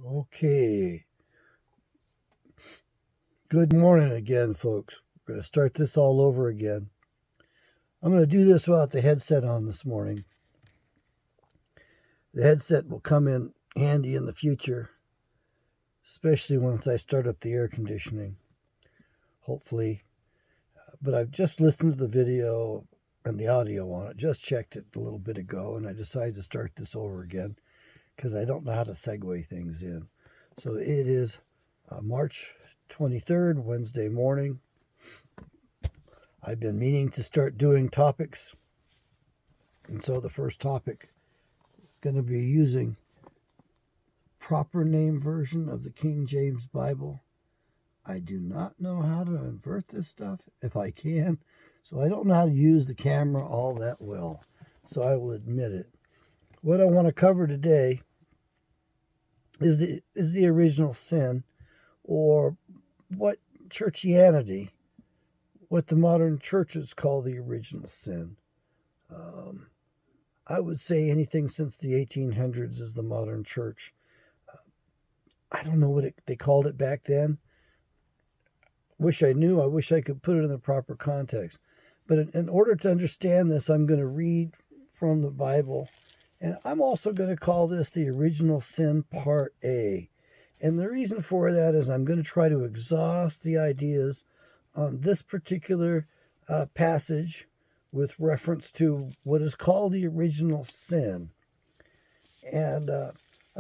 Okay. Good morning again, folks. We're going to start this all over again. I'm going to do this without the headset on this morning. The headset will come in handy in the future, especially once I start up the air conditioning, hopefully. But I've just listened to the video and the audio on it, just checked it a little bit ago, and I decided to start this over again because I don't know how to segue things in. So it is March 23rd, Wednesday morning. I've been meaning to start doing topics, and so the first topic is going to be using proper name version of the King James Bible. I do not know how to invert this stuff, if I can, so I don't know how to use the camera all that well, so I will admit it. What I want to cover today is the original sin, or what churchianity, what the modern churches call the original sin. I would say anything since the 1800s is the modern church. I don't know what they called it back then. Wish I knew. I wish I could put it in the proper context. But in order to understand this, I'm going to read from the Bible. And I'm also going to call this the original sin part A. And the reason for that is I'm going to try to exhaust the ideas on this particular passage with reference to what is called the original sin. And I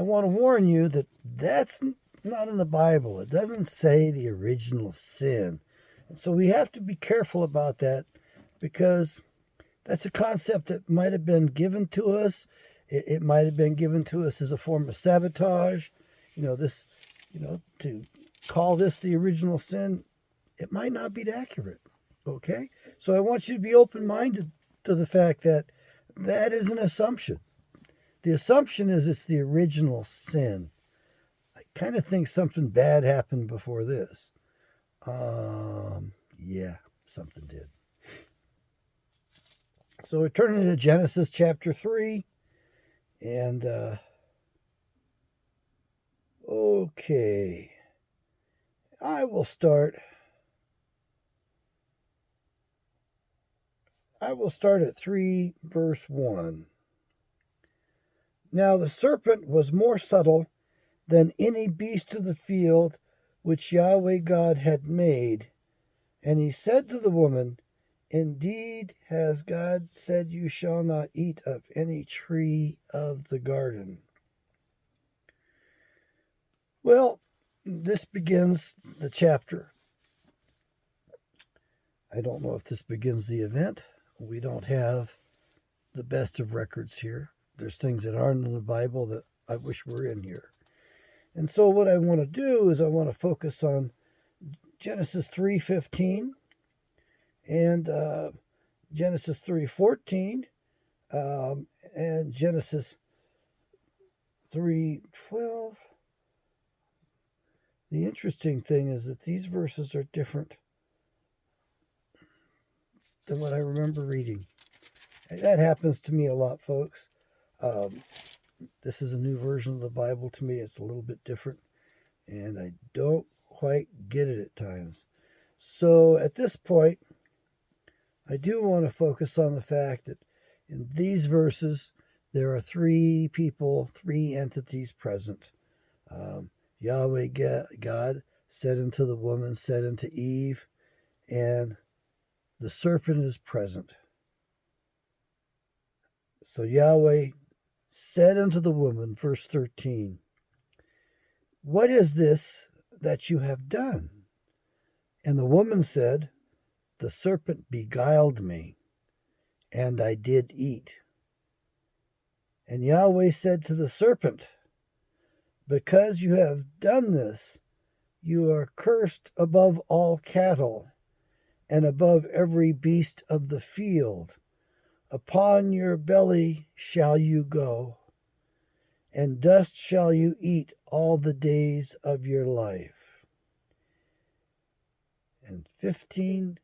want to warn you that that's not in the Bible. It doesn't say the original sin. And so we have to be careful about that, because that's a concept that might have been given to us. It might have been given to us as a form of sabotage. To call this the original sin, it might not be accurate. Okay? So I want you to be open-minded to the fact that that is an assumption. The assumption is it's the original sin. I kind of think something bad happened before this. Yeah, something did. So we're turning to Genesis chapter 3. And, okay. I will start at 3 verse 1. Now the serpent was more subtle than any beast of the field which Yahweh God had made. And he said to the woman, Indeed has God said, You shall not eat of any tree of the garden. Well, this begins the chapter. I don't know if this begins the event. We don't have the best of records here. There's things that aren't in the Bible that I wish were in here. And so what I want to do is I want to focus on Genesis 3:15 and Genesis 3:14 and Genesis 3:12. The interesting thing is that these verses are different than what I remember reading. That happens to me a lot, folks. This is a new version of the Bible to me. It's a little bit different, and I don't quite get it at times. So at this point, I do want to focus on the fact that in these verses, there are three people, three entities present. Yahweh God said unto the woman, said unto Eve, and the serpent is present. So Yahweh said unto the woman, verse 13, What is this that you have done? And the woman said, The serpent beguiled me, and I did eat. And Yahweh said to the serpent, Because you have done this, you are cursed above all cattle, and above every beast of the field. Upon your belly shall you go, and dust shall you eat all the days of your life. And 15,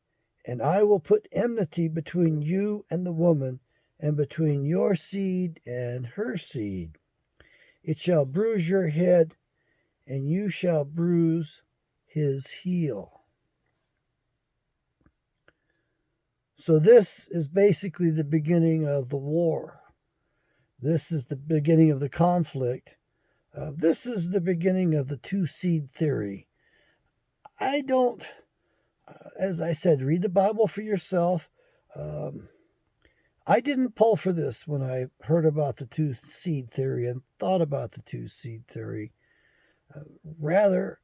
and I will put enmity between you and the woman, and between your seed and her seed. It shall bruise your head, and you shall bruise his heel. So this is basically the beginning of the war. This is the beginning of the conflict. This is the beginning of the two-seed theory. I don't, as I said, read the Bible for yourself. I didn't pull for this when I heard about the two-seed theory and thought about the two-seed theory. Rather,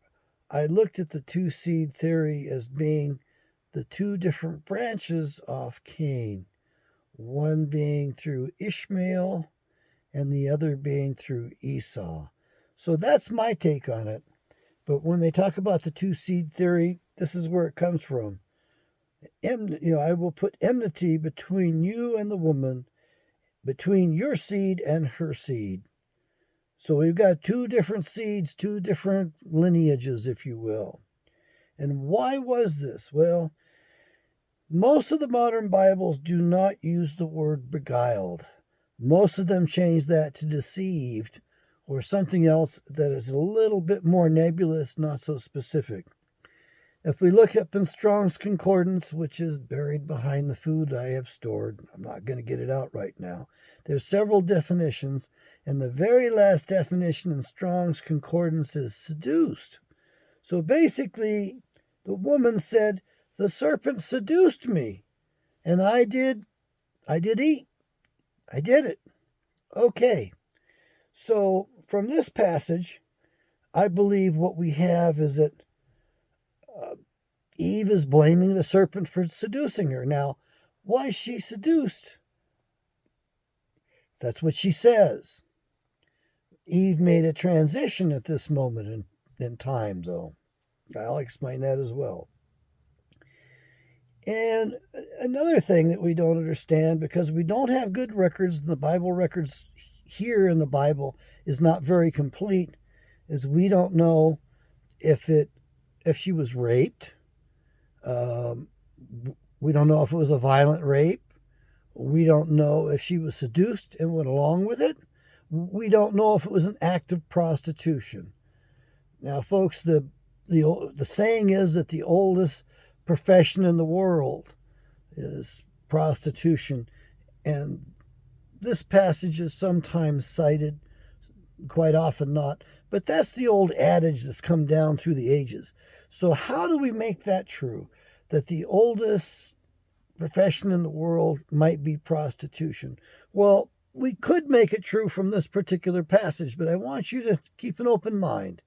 I looked at the two-seed theory as being the two different branches of Cain, one being through Ishmael and the other being through Esau. So that's my take on it. But when they talk about the two-seed theory, this is where it comes from. I will put enmity between you and the woman, between your seed and her seed. So we've got two different seeds, two different lineages, if you will. And why was this? Well, most of the modern Bibles do not use the word beguiled. Most of them change that to deceived or something else that is a little bit more nebulous, not so specific. If we look up in Strong's Concordance, which is buried behind the food I have stored, I'm not going to get it out right now. There's several definitions, and the very last definition in Strong's Concordance is seduced. So basically, the woman said, the serpent seduced me, and I did eat. I did it. Okay. So from this passage, I believe what we have is that Eve is blaming the serpent for seducing her. Now, why is she seduced? That's what she says. Eve made a transition at this moment in time, though. I'll explain that as well. And another thing that we don't understand, because we don't have good records, the Bible records here in the Bible is not very complete, is we don't know if she was raped. We don't know if it was a violent rape. We don't know if she was seduced and went along with it. We don't know if it was an act of prostitution. Now, folks, the saying is that the oldest profession in the world is prostitution, and this passage is sometimes cited, quite often not, but that's the old adage that's come down through the ages. So how do we make that true, that the oldest profession in the world might be prostitution? Well, we could make it true from this particular passage, but I want you to keep an open mind,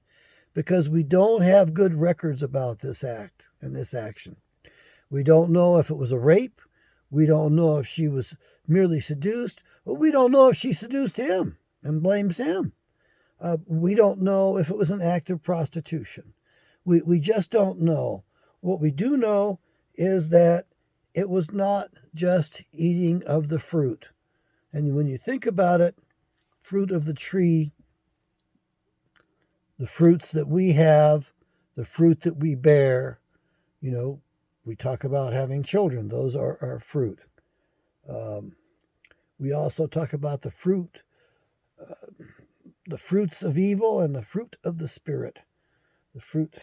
because we don't have good records about this act and this action. We don't know if it was a rape. We don't know if she was merely seduced, but we don't know if she seduced him and blames him. We don't know if it was an act of prostitution. We just don't know. What we do know is that it was not just eating of the fruit. And when you think about it, fruit of the tree, the fruits that we have, the fruit that we bear, we talk about having children. Those are our fruit. We also talk about the fruits of evil and the fruit of the Spirit. The fruit,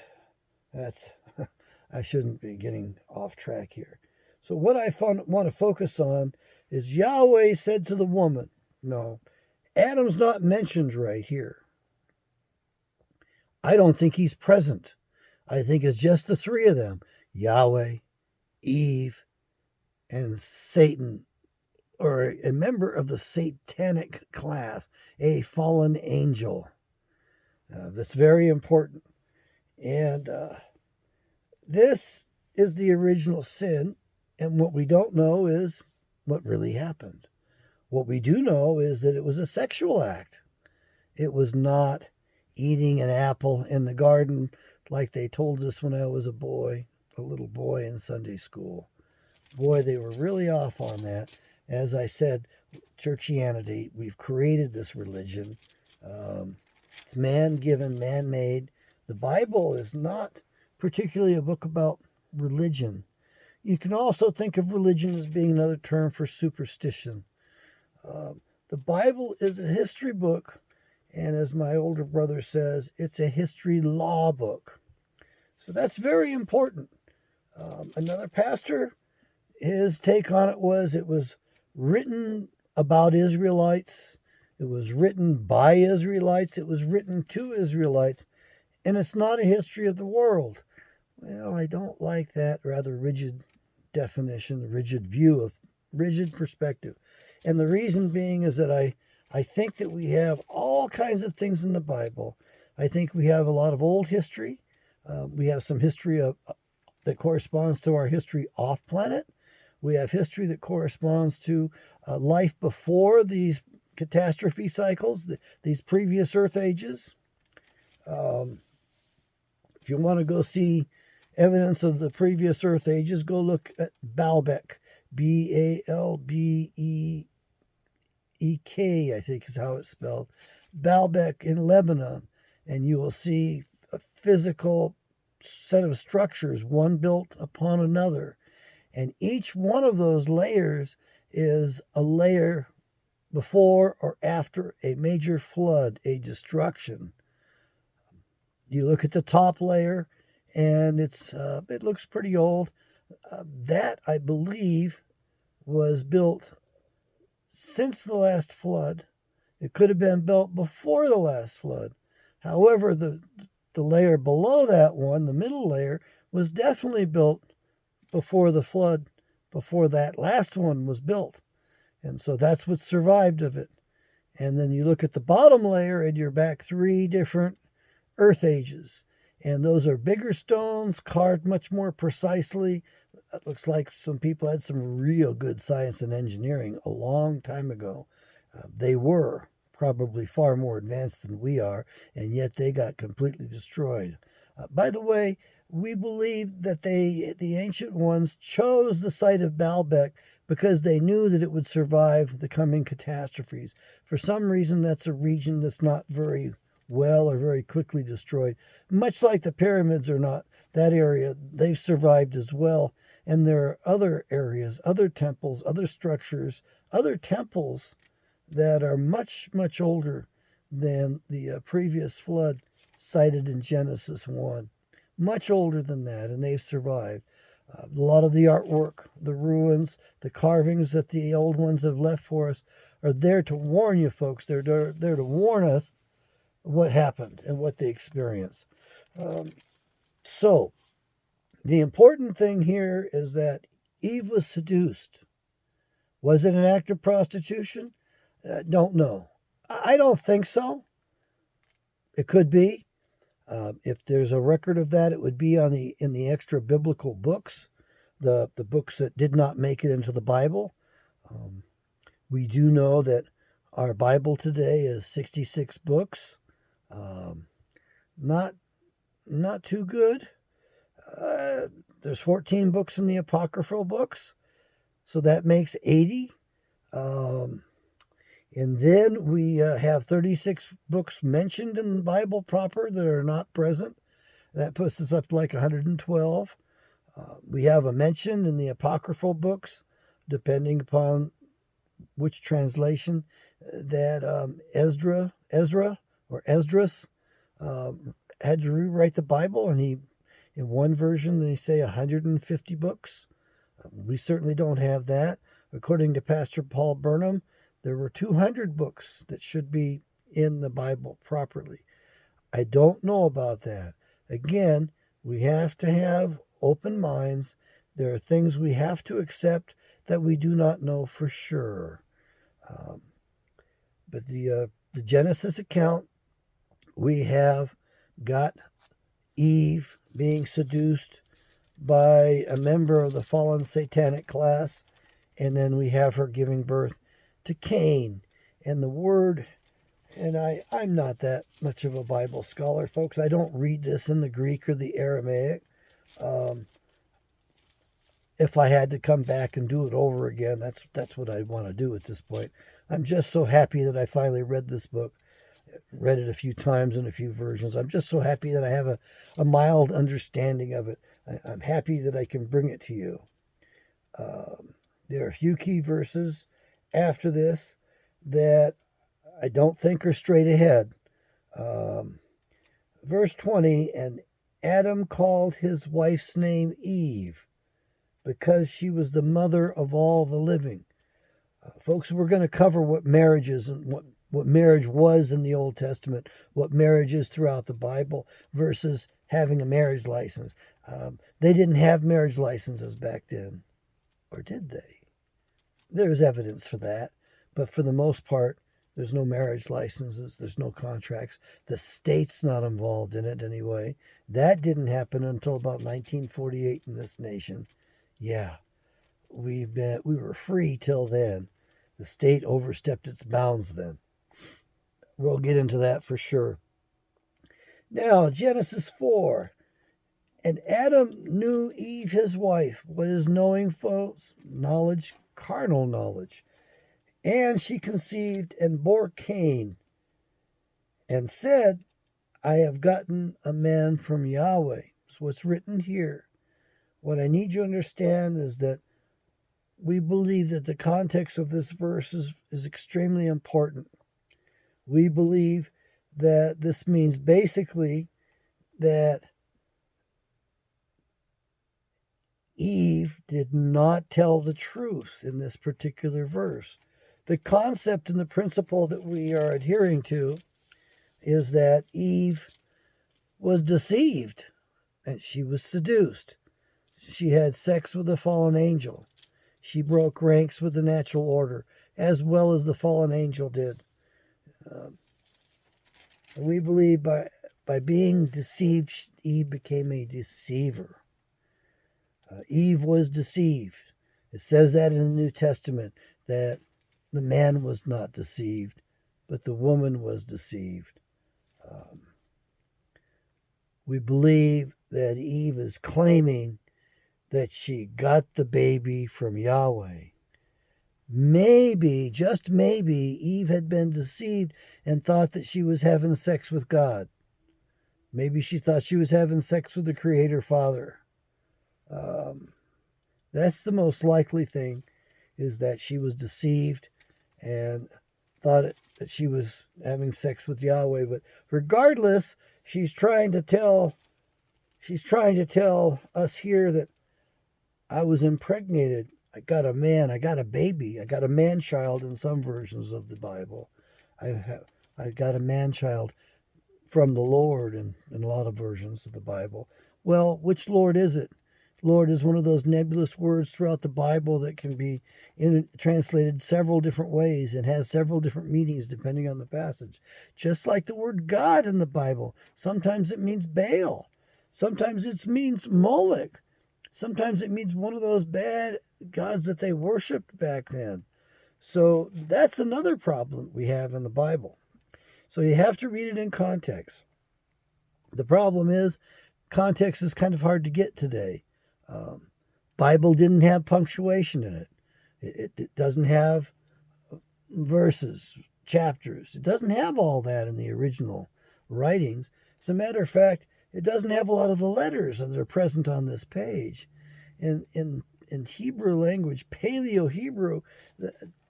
I shouldn't be getting off track here. So what I want to focus on is Yahweh said to the woman, no, Adam's not mentioned right here. I don't think he's present. I think it's just the three of them, Yahweh, Eve, and Satan, or a member of the satanic class, a fallen angel. That's very important. And this is the original sin, and what we don't know is what really happened. What we do know is that it was a sexual act. It was not eating an apple in the garden like they told us when I was a little boy in Sunday school. Boy, they were really off on that. As I said, churchianity, we've created this religion. It's man-given, man-made. The Bible is not particularly a book about religion. You can also think of religion as being another term for superstition. The Bible is a history book. And as my older brother says, it's a history law book. So that's very important. Another pastor, his take on it was written about Israelites. It was written by Israelites. It was written to Israelites. And it's not a history of the world. Well, I don't like that rather rigid definition, rigid perspective. And the reason being is that I think that we have all kinds of things in the Bible. I think we have a lot of old history. We have some history that corresponds to our history off planet. We have history that corresponds to life before these catastrophe cycles, these previous Earth ages. If you want to go see evidence of the previous Earth ages, go look at Baalbek, Baalbek, I think is how it's spelled. Baalbek in Lebanon, and you will see a physical set of structures, one built upon another. And each one of those layers is a layer before or after a major flood, a destruction. You look at the top layer, and it looks pretty old. That, I believe, was built since the last flood. It could have been built before the last flood. However, the layer below that one, the middle layer, was definitely built before the flood, before that last one was built. And so that's what survived of it. And then you look at the bottom layer, and you're back 3 different Earth ages. And those are bigger stones, carved much more precisely. It looks like some people had some real good science and engineering a long time ago. They were probably far more advanced than we are, and yet they got completely destroyed. By the way, we believe that the ancient ones chose the site of Baalbek because they knew that it would survive the coming catastrophes. For some reason, that's a region that's not very well or very quickly destroyed. Much like the pyramids are not, that area, they've survived as well. And there are other areas, other temples, other structures, other temples that are much, much older than the previous flood cited in Genesis 1. Much older than that, and they've survived. A lot of the artwork, the ruins, the carvings that the old ones have left for us are there to warn you folks. They're there to warn us what happened and what they experienced. So, the important thing here is that Eve was seduced. Was it an act of prostitution? Don't know. I don't think so. It could be. If there's a record of that, it would be in the extra biblical books, the books that did not make it into the Bible. We do know that our Bible today is 66 books. Not too good. There's 14 books in the apocryphal books, so that makes 80. And then we have 36 books mentioned in the Bible proper that are not present. That puts us up to like 112. We have a mention in the apocryphal books, depending upon which translation, that Ezra or Esdras had to rewrite the Bible, and in one version they say 150 books. We certainly don't have that. According to Pastor Paul Burnham, there were 200 books that should be in the Bible properly. I don't know about that. Again, we have to have open minds. There are things we have to accept that we do not know for sure. But the Genesis account, we have got Eve being seduced by a member of the fallen satanic class, and then we have her giving birth to Cain. And the word, and I'm not that much of a Bible scholar, folks. I don't read this in the Greek or the Aramaic. If I had to come back and do it over again, that's what I'd want to do at this point. I'm just so happy that I finally read this book. Read it a few times in a few versions. I'm just so happy that I have a mild understanding of it. I'm happy that I can bring it to you. There are a few key verses after this that I don't think are straight ahead. Um, verse 20, and Adam called his wife's name Eve because she was the mother of all the living. Folks, we're going to cover what marriage is and what marriage was in the Old Testament, what marriage is throughout the Bible versus having a marriage license. They didn't have marriage licenses back then, or did they? There's evidence for that, but for the most part, there's no marriage licenses, there's no contracts. The state's not involved in it anyway. That didn't happen until about 1948 in this nation. Yeah, we were free till then. The state overstepped its bounds then. We'll get into that for sure. Now, Genesis 4. And Adam knew Eve, his wife. What is knowing, folks? Knowledge, carnal knowledge. And she conceived and bore Cain, and said, I have gotten a man from Yahweh. That's what's written here. What I need you to understand is that we believe that the context of this verse is extremely important. We believe that this means basically that Eve did not tell the truth in this particular verse. The concept and the principle that we are adhering to is that Eve was deceived and she was seduced. She had sex with a fallen angel. She broke ranks with the natural order, as well as the fallen angel did. We believe by being deceived, Eve became a deceiver. Eve was deceived. It says that in the New Testament, that the man was not deceived, but the woman was deceived. We believe that Eve is claiming that she got the baby from Yahweh. Maybe, just maybe, Eve had been deceived and thought that she was having sex with God. Maybe she thought she was having sex with the Creator Father. That's the most likely thing, is that she was deceived and thought that she was having sex with Yahweh. But regardless, she's trying to tell us here that I was impregnated. I got a man. I got a baby. I got a man-child in some versions of the Bible. I got a man-child from the Lord in a lot of versions of the Bible. Well, which Lord is it? Lord is one of those nebulous words throughout the Bible that can be translated several different ways and has several different meanings depending on the passage. Just like the word God in the Bible. Sometimes it means Baal. Sometimes it means Moloch. Sometimes it means one of those bad gods that they worshipped back then. So that's another problem we have in the Bible. So you have to read it in context. The problem is, context is kind of hard to get today. Bible didn't have punctuation in it. It doesn't have verses, chapters. It doesn't have all that in the original writings. As a matter of fact, it doesn't have a lot of the letters that are present on this page. In Hebrew language, Paleo Hebrew,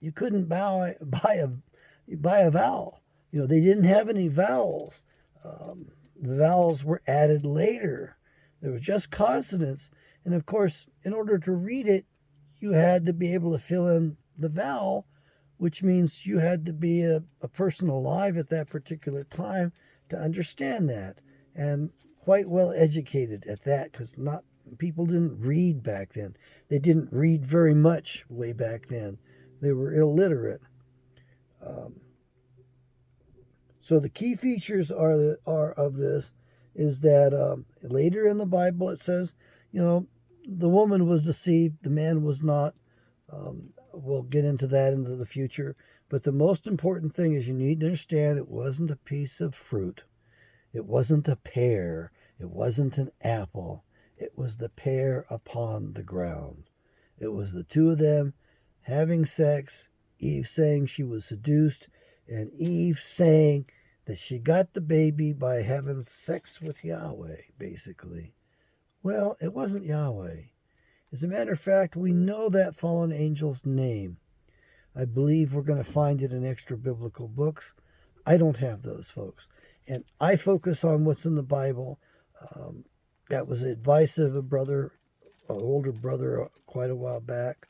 you couldn't buy a vowel. They didn't have any vowels. The vowels were added later. They were just consonants. And of course, in order to read it, you had to be able to fill in the vowel, which means you had to be a person alive at that particular time to understand that. And quite well educated at that, because people didn't read back then. They didn't read very much way back then. They were illiterate. So the key features are of this is that later in the Bible it says, the woman was deceived, the man was not. We'll get into that into the future. But the most important thing is you need to understand it wasn't a piece of fruit. It wasn't a pear. It wasn't an apple. It was the pear upon the ground. It was the two of them having sex, Eve saying she was seduced, and Eve saying that she got the baby by having sex with Yahweh, basically. Well, it wasn't Yahweh. As a matter of fact, we know that fallen angel's name. I believe we're going to find it in extra biblical books. I don't have those, folks. And I focus on what's in the Bible. That was advice of a brother, an older brother, quite a while back.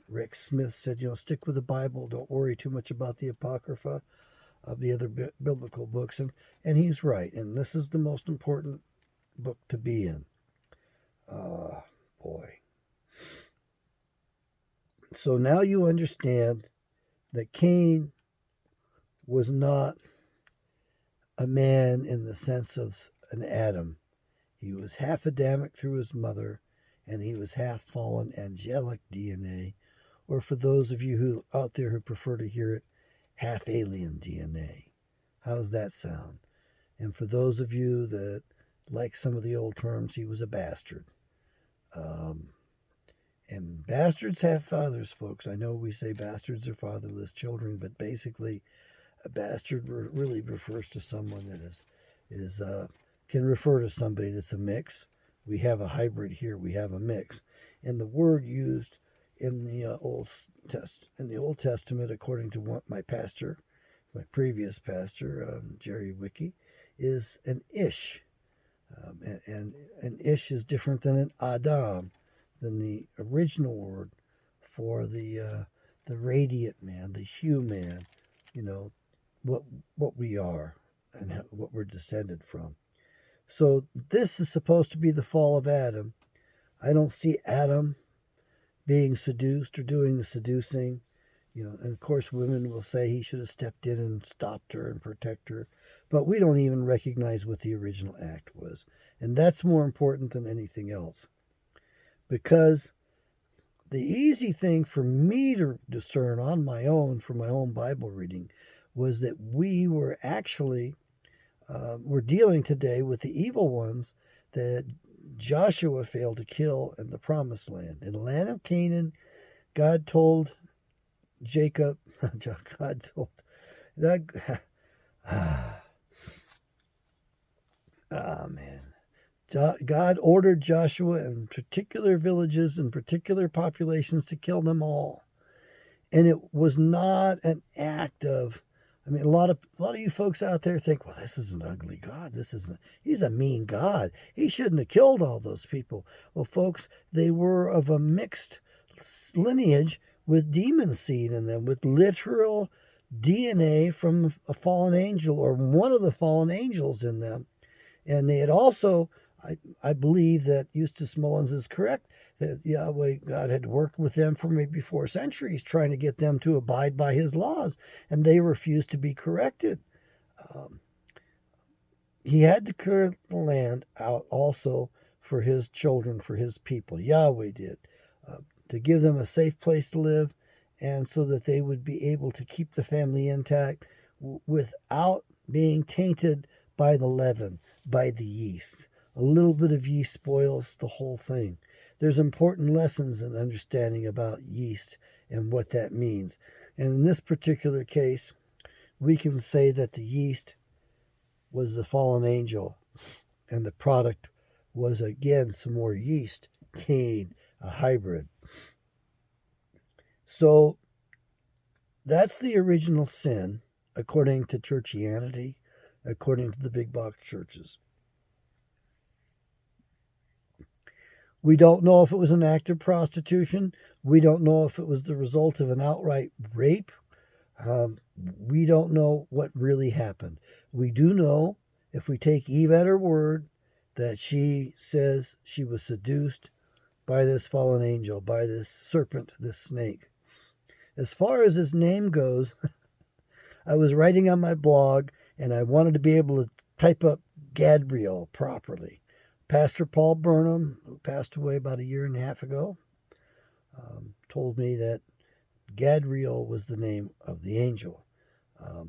Rick Smith said, stick with the Bible. Don't worry too much about the Apocrypha of the other biblical books. And he's right. And this is the most important book to be in. Boy. So now you understand that Cain was not a man in the sense of an Adam. He was half Adamic through his mother, and he was half fallen angelic DNA, or for those of you who out there who prefer to hear it, half alien DNA. How's that sound? And for those of you that like some of the old terms, he was a bastard. And bastards have fathers, folks. I know we say bastards are fatherless children, but basically a bastard really refers to someone that can refer to somebody that's a mix. We have a hybrid here. We have a mix. And the word used in the Old Testament, according to what my previous pastor, Jerry Wicke, is an ish. And an ish is different than an Adam, than the original word for the radiant man, the hue man, what we are and what we're descended from. So this is supposed to be the fall of Adam. I don't see Adam being seduced or doing the seducing. And of course women will say he should have stepped in and stopped her and protect her. But we don't even recognize what the original act was. And that's more important than anything else. Because the easy thing for me to discern on my own, from my own Bible reading, was that we were actually, we're dealing today with the evil ones that Joshua failed to kill in the Promised Land. In the land of Canaan, God told Jacob, God told, that, man. God ordered Joshua and particular villages and particular populations to kill them all. And it was not an act of, a lot of you folks out there think, well, this is an ugly God. He's a mean God. He shouldn't have killed all those people. Well, folks, they were of a mixed lineage with demon seed in them, with literal DNA from a fallen angel or one of the fallen angels in them. And they had also, I believe that Eustace Mullins is correct, that Yahweh God had worked with them for maybe 4 centuries trying to get them to abide by his laws, and they refused to be corrected. He had to clear the land out also for his children, for his people. Yahweh did, to give them a safe place to live, and so that they would be able to keep the family intact without being tainted by the leaven, by the yeast. A little bit of yeast spoils the whole thing. There's important lessons in understanding about yeast and what that means. And in this particular case, we can say that the yeast was the fallen angel, and the product was again some more yeast, Cain, a hybrid. So that's the original sin, according to churchianity, according to the big box churches. We don't know if it was an act of prostitution. We don't know if it was the result of an outright rape. We don't know what really happened. We do know, if we take Eve at her word, that she says she was seduced by this fallen angel, by this serpent, this snake. As far as his name goes, I was writing on my blog, and I wanted to be able to type up Gadriel properly. Pastor Paul Burnham, who passed away about 1.5 years ago, told me that Gadriel was the name of the angel.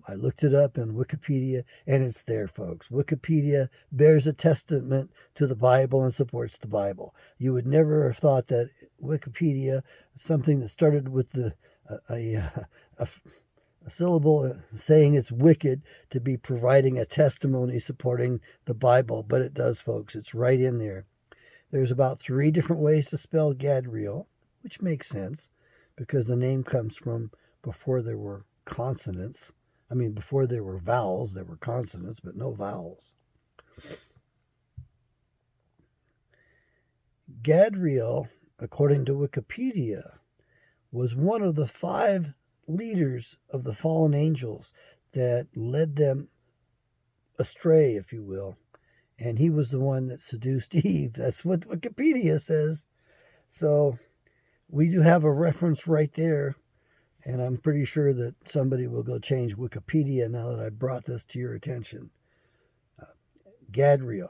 I looked it up in Wikipedia, and it's there, folks. Wikipedia bears a testament to the Bible and supports the Bible. You would never have thought that Wikipedia, something that started with a syllable saying it's wicked, to be providing a testimony supporting the Bible, but it does, folks. It's right in there. There's about 3 different ways to spell Gadriel, which makes sense because the name comes from before there were consonants. I mean, before there were vowels, there were consonants, but no vowels. Gadriel, according to Wikipedia, was one of the 5 leaders of the fallen angels that led them astray, if you will. And he was the one that seduced Eve. That's what Wikipedia says. So we do have a reference right there. And I'm pretty sure that somebody will go change Wikipedia now that I brought this to your attention. Gadriel.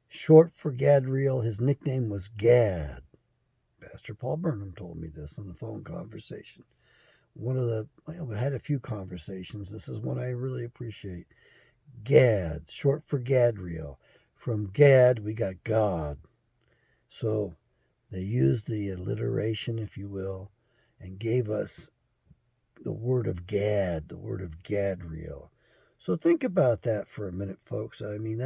Short for Gadriel, his nickname was Gad. Pastor Paul Burnham told me this on the phone conversation. We had a few conversations. This is one I really appreciate. Gad, short for Gadriel. From Gad, we got God. So they used the alliteration, if you will, and gave us the word of Gad, the word of Gadriel. So think about that for a minute, folks. I mean,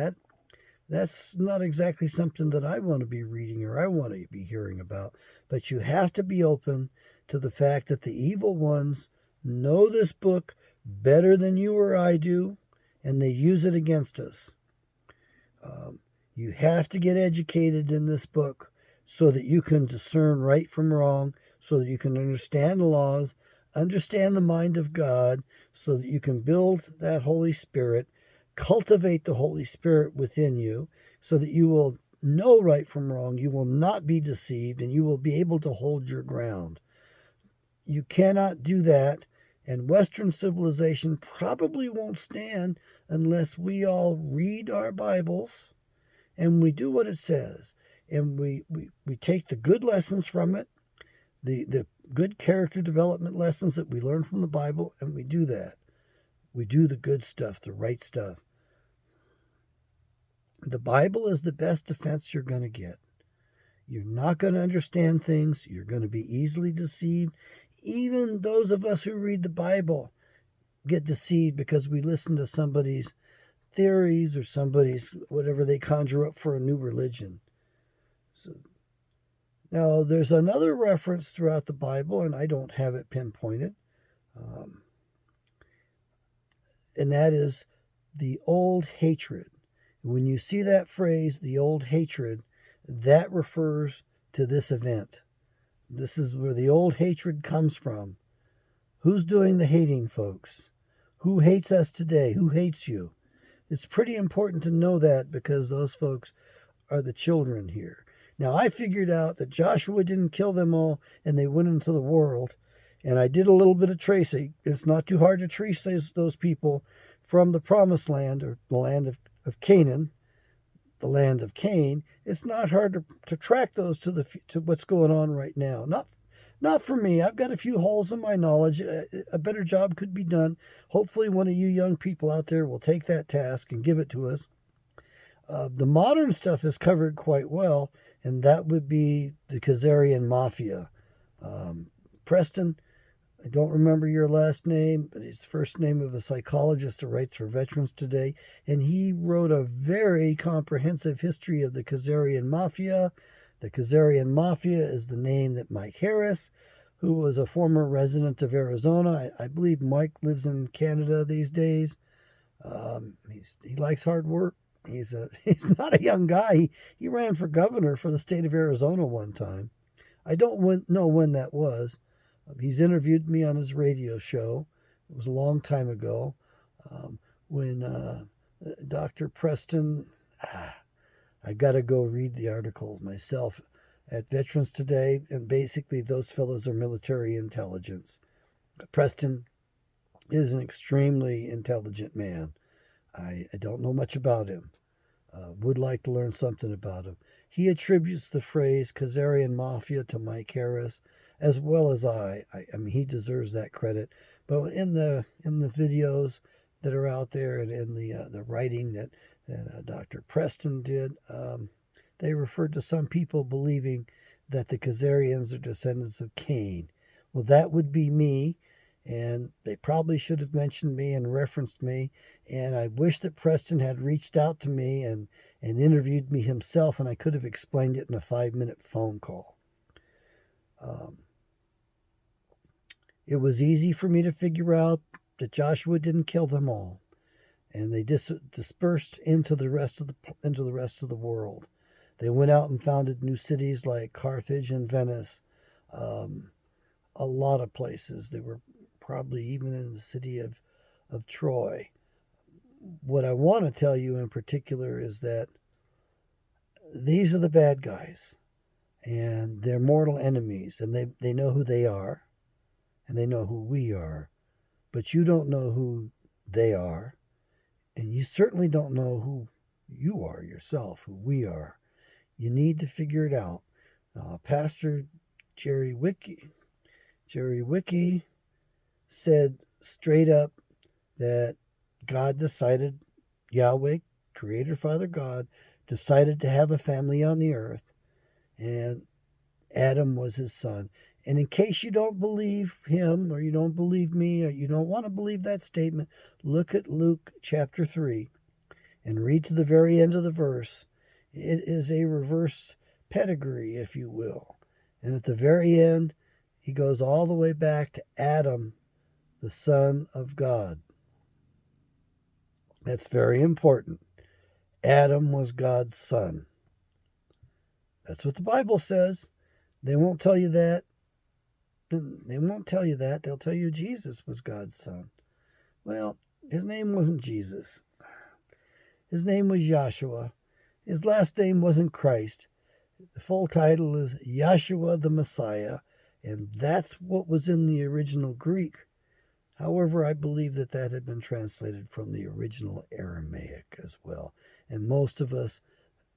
that's not exactly something that I want to be reading or I want to be hearing about. But you have to be open to the fact that the evil ones know this book better than you or I do, and they use it against us. You have to get educated in this book so that you can discern right from wrong, so that you can understand the laws, understand the mind of God, so that you can build that Holy Spirit, cultivate the Holy Spirit within you, so that you will know right from wrong, you will not be deceived, and you will be able to hold your ground. You cannot do that, and Western civilization probably won't stand unless we all read our Bibles and we do what it says, and we take the good lessons from it, the good character development lessons that we learn from the Bible, and we do that. We do the good stuff, the right stuff. The Bible is the best defense you're going to get. You're not going to understand things. You're going to be easily deceived. Even those of us who read the Bible get deceived because we listen to somebody's theories or somebody's whatever they conjure up for a new religion. So now there's another reference throughout the Bible, and I don't have it pinpointed, and that is the old hatred. When you see that phrase, the old hatred, that refers to this event. This is where the old hatred comes from. Who's doing the hating, folks? Who hates us today? Who hates you? It's pretty important to know that because those folks are the children here. Now, I figured out that Joshua didn't kill them all and they went into the world. And I did a little bit of tracing. It's not too hard to trace those people from the promised land, or the land of Canaan, the land of Cain. It's not hard to track those to what's going on right now. Not for me. I've got a few holes in my knowledge. A better job could be done. Hopefully one of you young people out there will take that task and give it to us. The modern stuff is covered quite well, and that would be the Khazarian Mafia. Preston, I don't remember your last name, but it's the first name of a psychologist that writes for Veterans Today, and he wrote a very comprehensive history of the Khazarian Mafia. The Khazarian Mafia is the name that Mike Harris, who was a former resident of Arizona, I believe Mike lives in Canada these days. He likes hard work. He's not a young guy. He ran for governor for the state of Arizona one time. I don't know when that was. He's interviewed me on his radio show. It was a long time ago when Dr. Preston, I got to go read the article myself at Veterans Today, and basically those fellows are military intelligence. Preston is an extremely intelligent man. I don't know much about him. Would like to learn something about him. He attributes the phrase Khazarian Mafia to Mike Harris, as well as I mean, he deserves that credit. But in the videos that are out there and in the writing that Dr. Preston did, they referred to some people believing that the Khazarians are descendants of Cain. Well, that would be me, and they probably should have mentioned me and referenced me, and I wish that Preston had reached out to me and interviewed me himself, and I could have explained it in a 5-minute phone call. It was easy for me to figure out that Joshua didn't kill them all, and they dispersed into the rest of the world. They went out and founded new cities like Carthage and Venice, a lot of places. They were probably even in the city of Troy. What I want to tell you in particular is that these are the bad guys, and they're mortal enemies, and they know who they are, and they know who we are, but you don't know who they are, and you certainly don't know who you are yourself, who we are. You need to figure it out. Pastor Jerry Wicke said straight up that God decided, Yahweh, Creator Father God, decided to have a family on the earth, and Adam was his son. And in case you don't believe him, or you don't believe me, or you don't want to believe that statement, look at Luke chapter 3 and read to the very end of the verse. It is a reverse pedigree, if you will. And at the very end, he goes all the way back to Adam, the Son of God. That's very important. Adam was God's son. That's what the Bible says. They won't tell you that. They'll tell you Jesus was God's son. Well, his name wasn't Jesus. His name was Joshua. His last name wasn't Christ. The full title is Yahshua the Messiah, and that's what was in the original Greek. However, I believe that had been translated from the original Aramaic as well, and most of us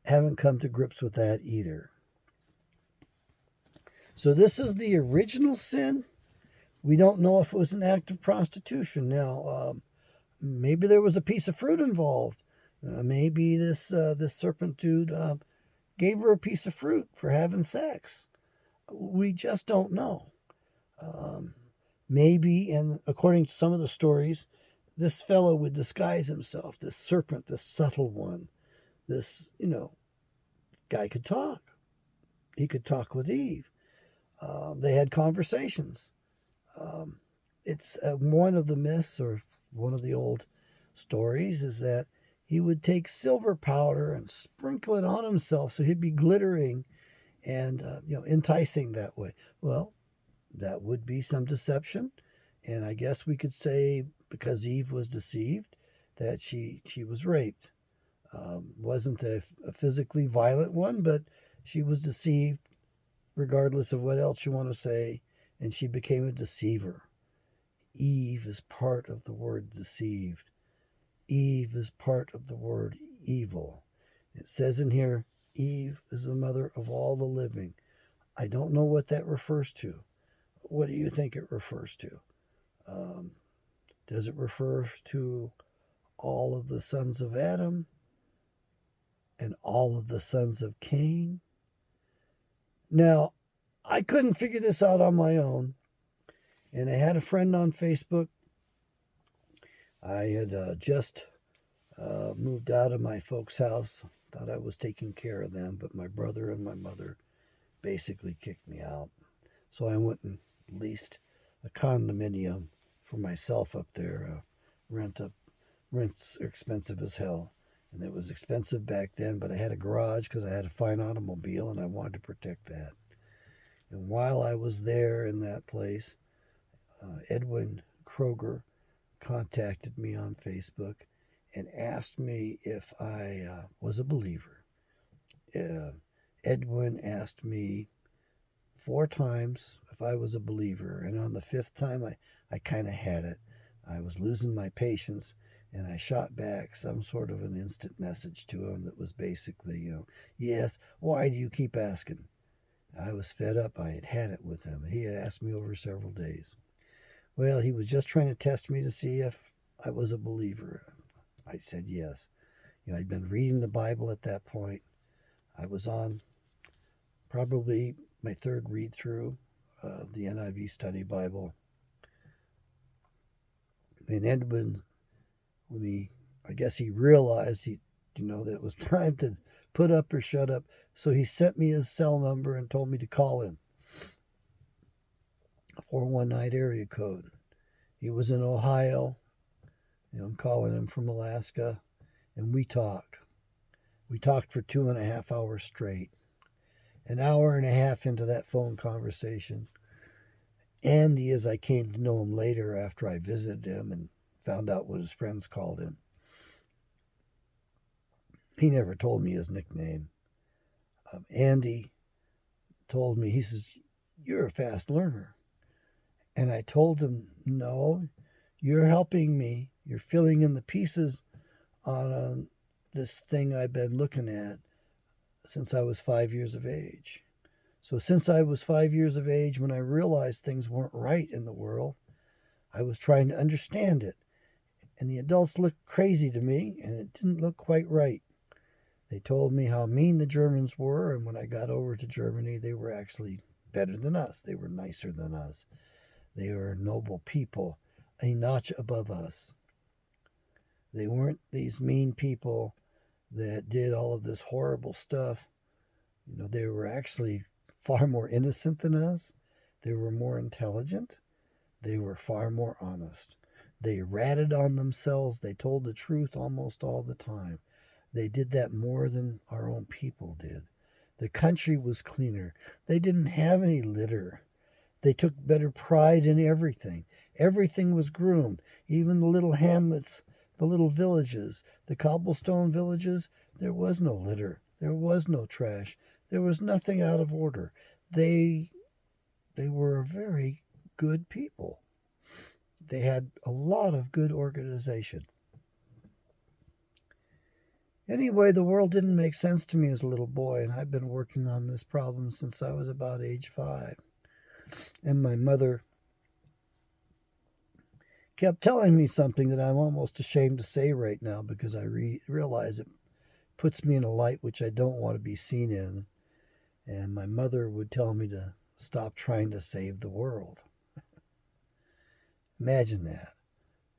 haven't come to grips with that either. So this is the original sin. We don't know if it was an act of prostitution. Now, maybe there was a piece of fruit involved. Maybe this serpent dude gave her a piece of fruit for having sex. We just don't know. Maybe, and according to some of the stories, this fellow would disguise himself, this serpent, this subtle one. This, guy could talk. He could talk with Eve. They had conversations. It's one of the myths, or one of the old stories, is that he would take silver powder and sprinkle it on himself so he'd be glittering and enticing that way. Well, that would be some deception, and I guess we could say, because Eve was deceived, that she was raped. Wasn't a physically violent one, but she was deceived, regardless of what else you want to say, and she became a deceiver. Eve is part of the word deceived. Eve is part of the word evil. It says in here, Eve is the mother of all the living. I don't know what that refers to. What do you think it refers to? Does it refer to all of the sons of Adam and all of the sons of Cain? Now, I couldn't figure this out on my own, and I had a friend on Facebook. I had just moved out of my folks' house. Thought I was taking care of them, but my brother and my mother basically kicked me out. So I went and leased a condominium for myself up there. Rent's expensive as hell. And it was expensive back then, but I had a garage because I had a fine automobile and I wanted to protect that. And while I was there in that place, Edwin Kroger contacted me on Facebook and asked me if I was a believer. Edwin asked me 4 times if I was a believer, and on the 5th time I kind of had it. I was losing my patience, and I shot back some sort of an instant message to him that was basically, yes, why do you keep asking? I was fed up. I had had it with him. He had asked me over several days. Well, he was just trying to test me to see if I was a believer. I said yes. I'd been reading the Bible at that point. I was on probably my 3rd read-through of the NIV Study Bible. And Edwin, I guess he realized that it was time to put up or shut up. So he sent me his cell number and told me to call him. 419 area code. He was in Ohio. I'm calling him from Alaska, and we talked. We talked for 2.5 hours straight. An hour and a half into that phone conversation, Andy, as I came to know him later after I visited him and found out what his friends called him, he never told me his nickname. Andy told me, he says, "You're a fast learner." And I told him, "No, you're helping me. You're filling in the pieces on this thing I've been looking at since I was 5 years of age." So since I was 5 years of age, when I realized things weren't right in the world, I was trying to understand it. And the adults looked crazy to me, and it didn't look quite right. They told me how mean the Germans were, and when I got over to Germany, they were actually better than us. They were nicer than us. They were noble people, a notch above us. They weren't these mean people that did all of this horrible stuff. They were actually far more innocent than us. They were more intelligent. They were far more honest. They ratted on themselves. They told the truth almost all the time. They did that more than our own people did. The country was cleaner. They didn't have any litter. They took better pride in everything. Everything was groomed. Even the little hamlets, the little villages, the cobblestone villages, there was no litter. There was no trash. There was nothing out of order. They were a very good people. They had a lot of good organization. Anyway, the world didn't make sense to me as a little boy, and I've been working on this problem since I was about age 5. And my mother kept telling me something that I'm almost ashamed to say right now, because I realize it puts me in a light which I don't want to be seen in. And my mother would tell me to stop trying to save the world. Imagine that.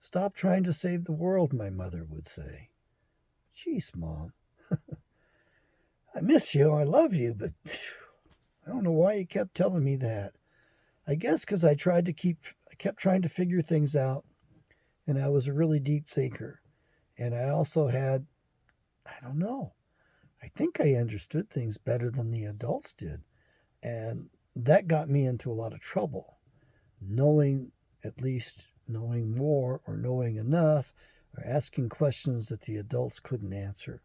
"Stop trying to save the world," my mother would say. "Jeez, Mom. I miss you. I love you, but I don't know why you kept telling me that." I guess because I kept trying to figure things out, and I was a really deep thinker. And I also had, I don't know, I think I understood things better than the adults did. And that got me into a lot of trouble. Knowing more, or knowing enough, or asking questions that the adults couldn't answer.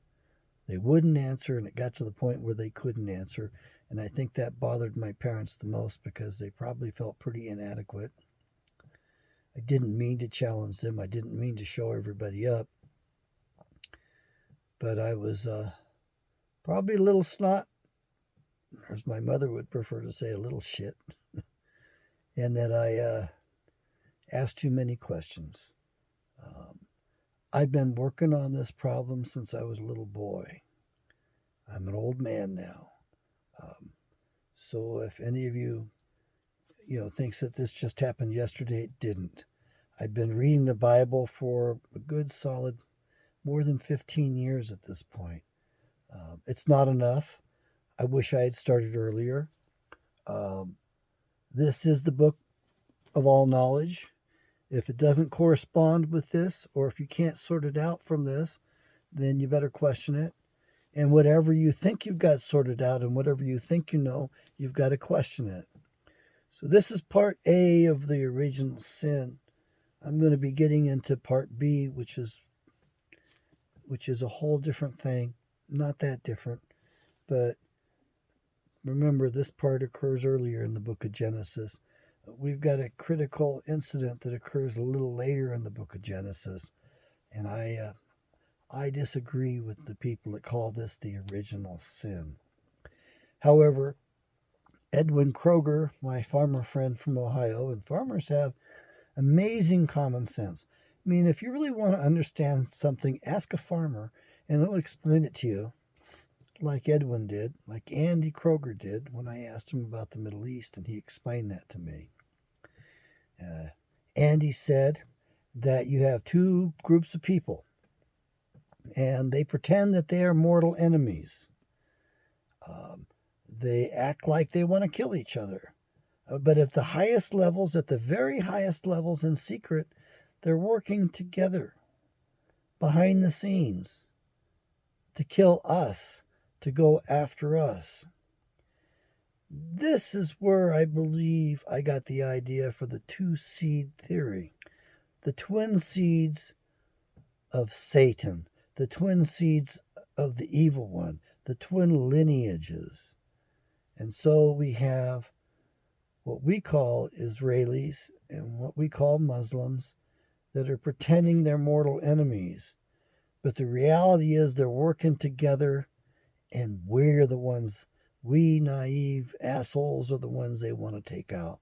They wouldn't answer, and it got to the point where they couldn't answer. And I think that bothered my parents the most, because they probably felt pretty inadequate. I didn't mean to challenge them. I didn't mean to show everybody up. But I was probably a little snot, or as my mother would prefer to say, a little shit. And that I asked too many questions. I've been working on this problem since I was a little boy. I'm an old man now. So if any of you, thinks that this just happened yesterday, it didn't. I've been reading the Bible for a good solid more than 15 years at this point. It's not enough. I wish I had started earlier. This is the book of all knowledge. If it doesn't correspond with this, or if you can't sort it out from this, then you better question it. And whatever you think you've got sorted out, and whatever you think you know, you've got to question it. So this is part A of the original sin. I'm going to be getting into part B, which is a whole different thing. Not that different, but remember, this part occurs earlier in the book of Genesis. We've got a critical incident that occurs a little later in the book of Genesis, and I disagree with the people that call this the original sin. However, Edwin Kroger, my farmer friend from Ohio, and farmers have amazing common sense. I mean, if you really want to understand something, ask a farmer, and he'll explain it to you, like Edwin did, like Andy Kroger did when I asked him about the Middle East, and he explained that to me. Andy said that you have two groups of people, and they pretend that they are mortal enemies. They act like they want to kill each other. But at the highest levels, at the very highest levels in secret, they're working together behind the scenes to kill us, to go after us. This is where I believe I got the idea for the two-seed theory. The twin seeds of Satan, the twin seeds of the evil one, the twin lineages. And so we have what we call Israelis and what we call Muslims that are pretending they're mortal enemies. But the reality is they're working together, and we're the ones, we naive assholes are the ones they want to take out.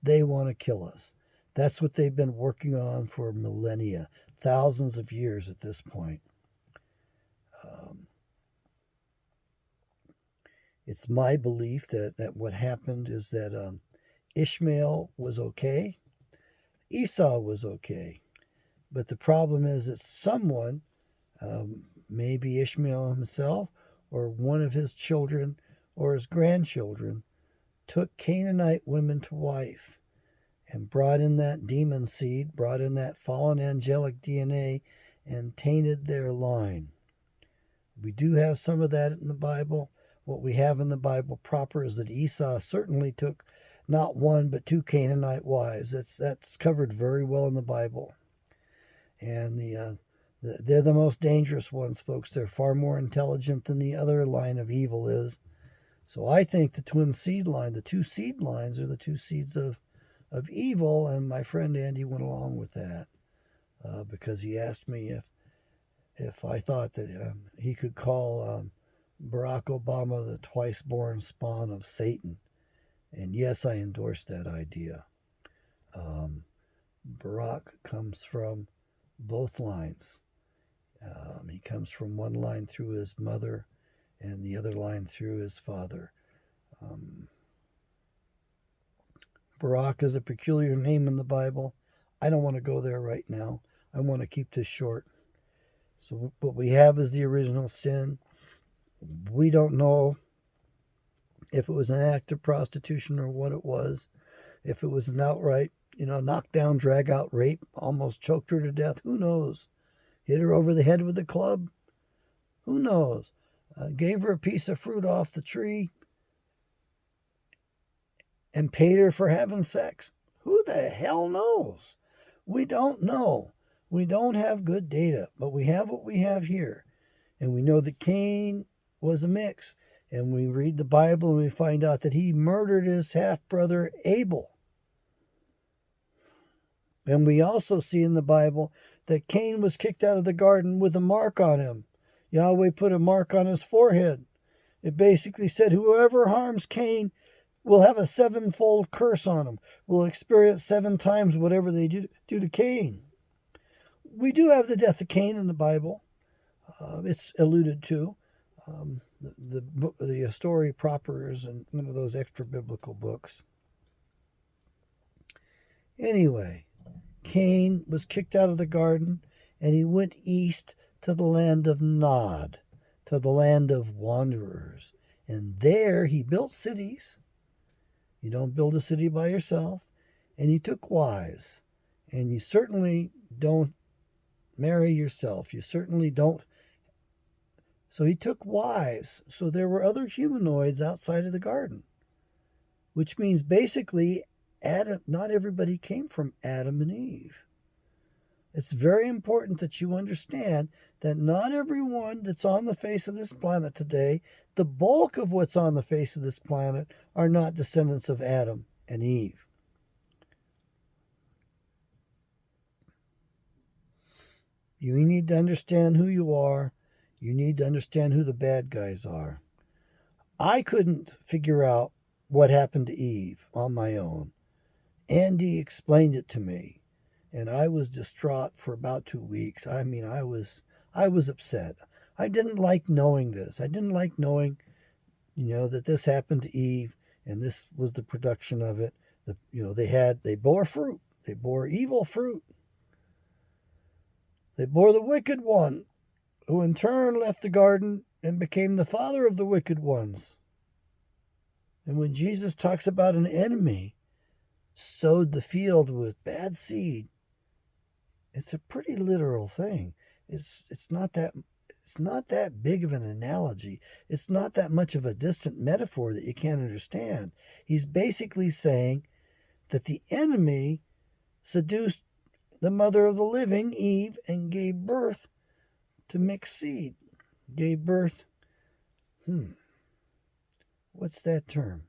They want to kill us. That's what they've been working on for millennia, thousands of years at this point. It's my belief that what happened is that Ishmael was okay, Esau was okay. But the problem is that someone, maybe Ishmael himself or one of his children or his grandchildren, took Canaanite women to wife and brought in that demon seed, brought in that fallen angelic DNA, and tainted their line. We do have some of that in the Bible. What we have in the Bible proper is that Esau certainly took not one but two Canaanite wives. That's covered very well in the Bible. And they're the most dangerous ones, folks. They're far more intelligent than the other line of evil is. So I think the twin seed line, the two seed lines, are the two seeds of evil, and my friend Andy went along with that because he asked me if I thought that he could call Barack Obama the twice-born spawn of Satan. And yes, I endorse that idea. Barack comes from both lines. He comes from one line through his mother and the other line through his father. Barack is a peculiar name in the Bible. I don't want to go there right now. I want to keep this short. So what we have is the original sin. We don't know if it was an act of prostitution or what it was. If it was an outright, knockdown, drag out rape, almost choked her to death. Who knows? Hit her over the head with a club. Who knows? Gave her a piece of fruit off the tree and paid her for having sex. Who the hell knows? We don't know. We don't have good data, but we have what we have here. And we know that Cain was a mix. And we read the Bible and we find out that he murdered his half-brother Abel. And we also see in the Bible that Cain was kicked out of the garden with a mark on him. Yahweh put a mark on his forehead. It basically said, whoever harms Cain will have a sevenfold curse on him, will experience 7 times whatever they do to Cain. We do have the death of Cain in the Bible. It's alluded to. The story proper is in one of those extra biblical books. Anyway, Cain was kicked out of the garden and he went east to the land of Nod, to the land of wanderers. And there he built cities. You don't build a city by yourself. And he took wives. And you certainly don't marry yourself. You certainly don't. So he took wives. So there were other humanoids outside of the garden. Which means basically Adam, not everybody came from Adam and Eve. It's very important that you understand that not everyone that's on the face of this planet today, the bulk of what's on the face of this planet, are not descendants of Adam and Eve. You need to understand who you are. You need to understand who the bad guys are. I couldn't figure out what happened to Eve on my own. Andy explained it to me, and I was distraught for about 2 weeks. I mean, I was upset. I didn't like knowing this. I didn't like knowing, that this happened to Eve, and this was the production of it. They bore fruit. They bore evil fruit. They bore the wicked one, who in turn left the garden and became the father of the wicked ones. And when Jesus talks about an enemy, sowed the field with bad seed, it's a pretty literal thing. It's not that big of an analogy. It's not that much of a distant metaphor that you can't understand. He's basically saying that the enemy seduced the mother of the living, Eve, and gave birth to mixed seed. Gave birth, what's that term?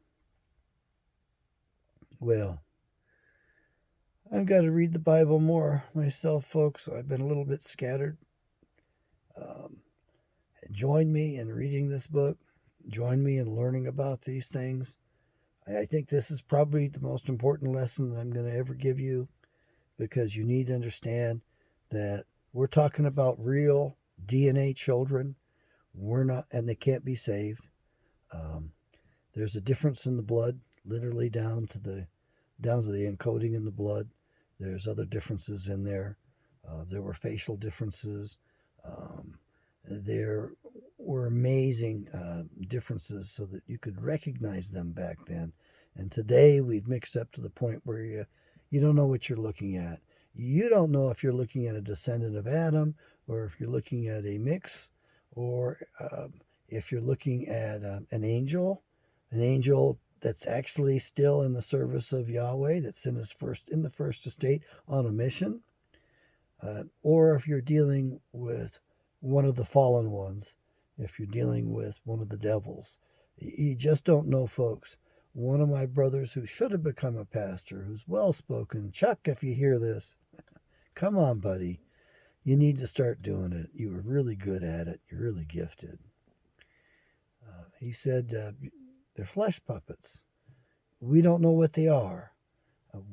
Well, I've got to read the Bible more myself, folks. I've been a little bit scattered. Join me in reading this book. Join me in learning about these things. I think this is probably the most important lesson that I'm going to ever give you, because you need to understand that we're talking about real DNA children. We're not, and they can't be saved. There's a difference in the blood, literally down to the encoding in the blood. There's other differences in there. There were facial differences. There were amazing differences so that you could recognize them back then. And today we've mixed up to the point where you don't know what you're looking at. You don't know if you're looking at a descendant of Adam, or if you're looking at a mix, or if you're looking at an angel that's actually still in the service of Yahweh, that's in the first estate on a mission, or if you're dealing with one of the fallen ones, if you're dealing with one of the devils. You just don't know, folks. One of my brothers who should have become a pastor, who's well-spoken, Chuck, if you hear this, come on, buddy. You need to start doing it. You were really good at it. You're really gifted. He said, they're flesh puppets. We don't know what they are.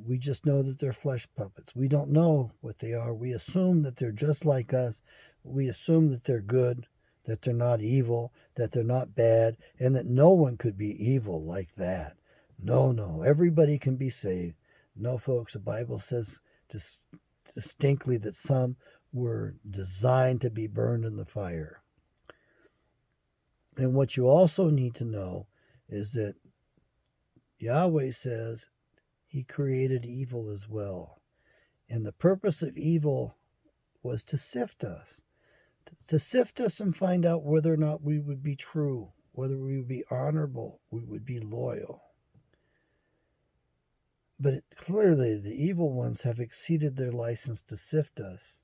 We just know that they're flesh puppets. We don't know what they are. We assume that they're just like us. We assume that they're good, that they're not evil, that they're not bad, and that no one could be evil like that. No. Everybody can be saved. No, folks, the Bible says distinctly that some were designed to be burned in the fire. And what you also need to know is that Yahweh says he created evil as well. And the purpose of evil was to sift us. To sift us and find out whether or not we would be true, whether we would be honorable, we would be loyal. But clearly the evil ones have exceeded their license to sift us.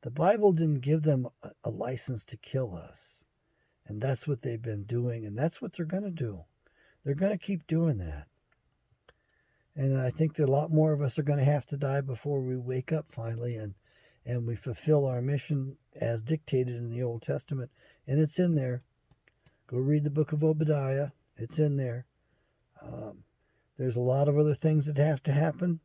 The Bible didn't give them a license to kill us. And that's what they've been doing, and that's what they're going to do. They're going to keep doing that. And I think that a lot more of us are going to have to die before we wake up finally and we fulfill our mission as dictated in the Old Testament. And it's in there. Go read the book of Obadiah. It's in there. There's a lot of other things that have to happen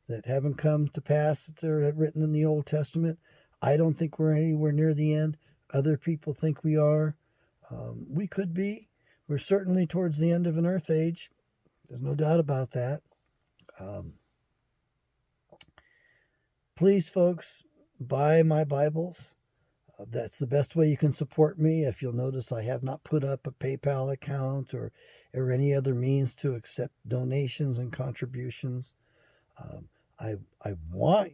that haven't come to pass that are written in the Old Testament. I don't think we're anywhere near the end. Other people think we are. We could be. We're certainly towards the end of an earth age. There's no doubt about that. Please, folks, buy my Bibles. That's the best way you can support me. If you'll notice, I have not put up a PayPal account or any other means to accept donations and contributions. I want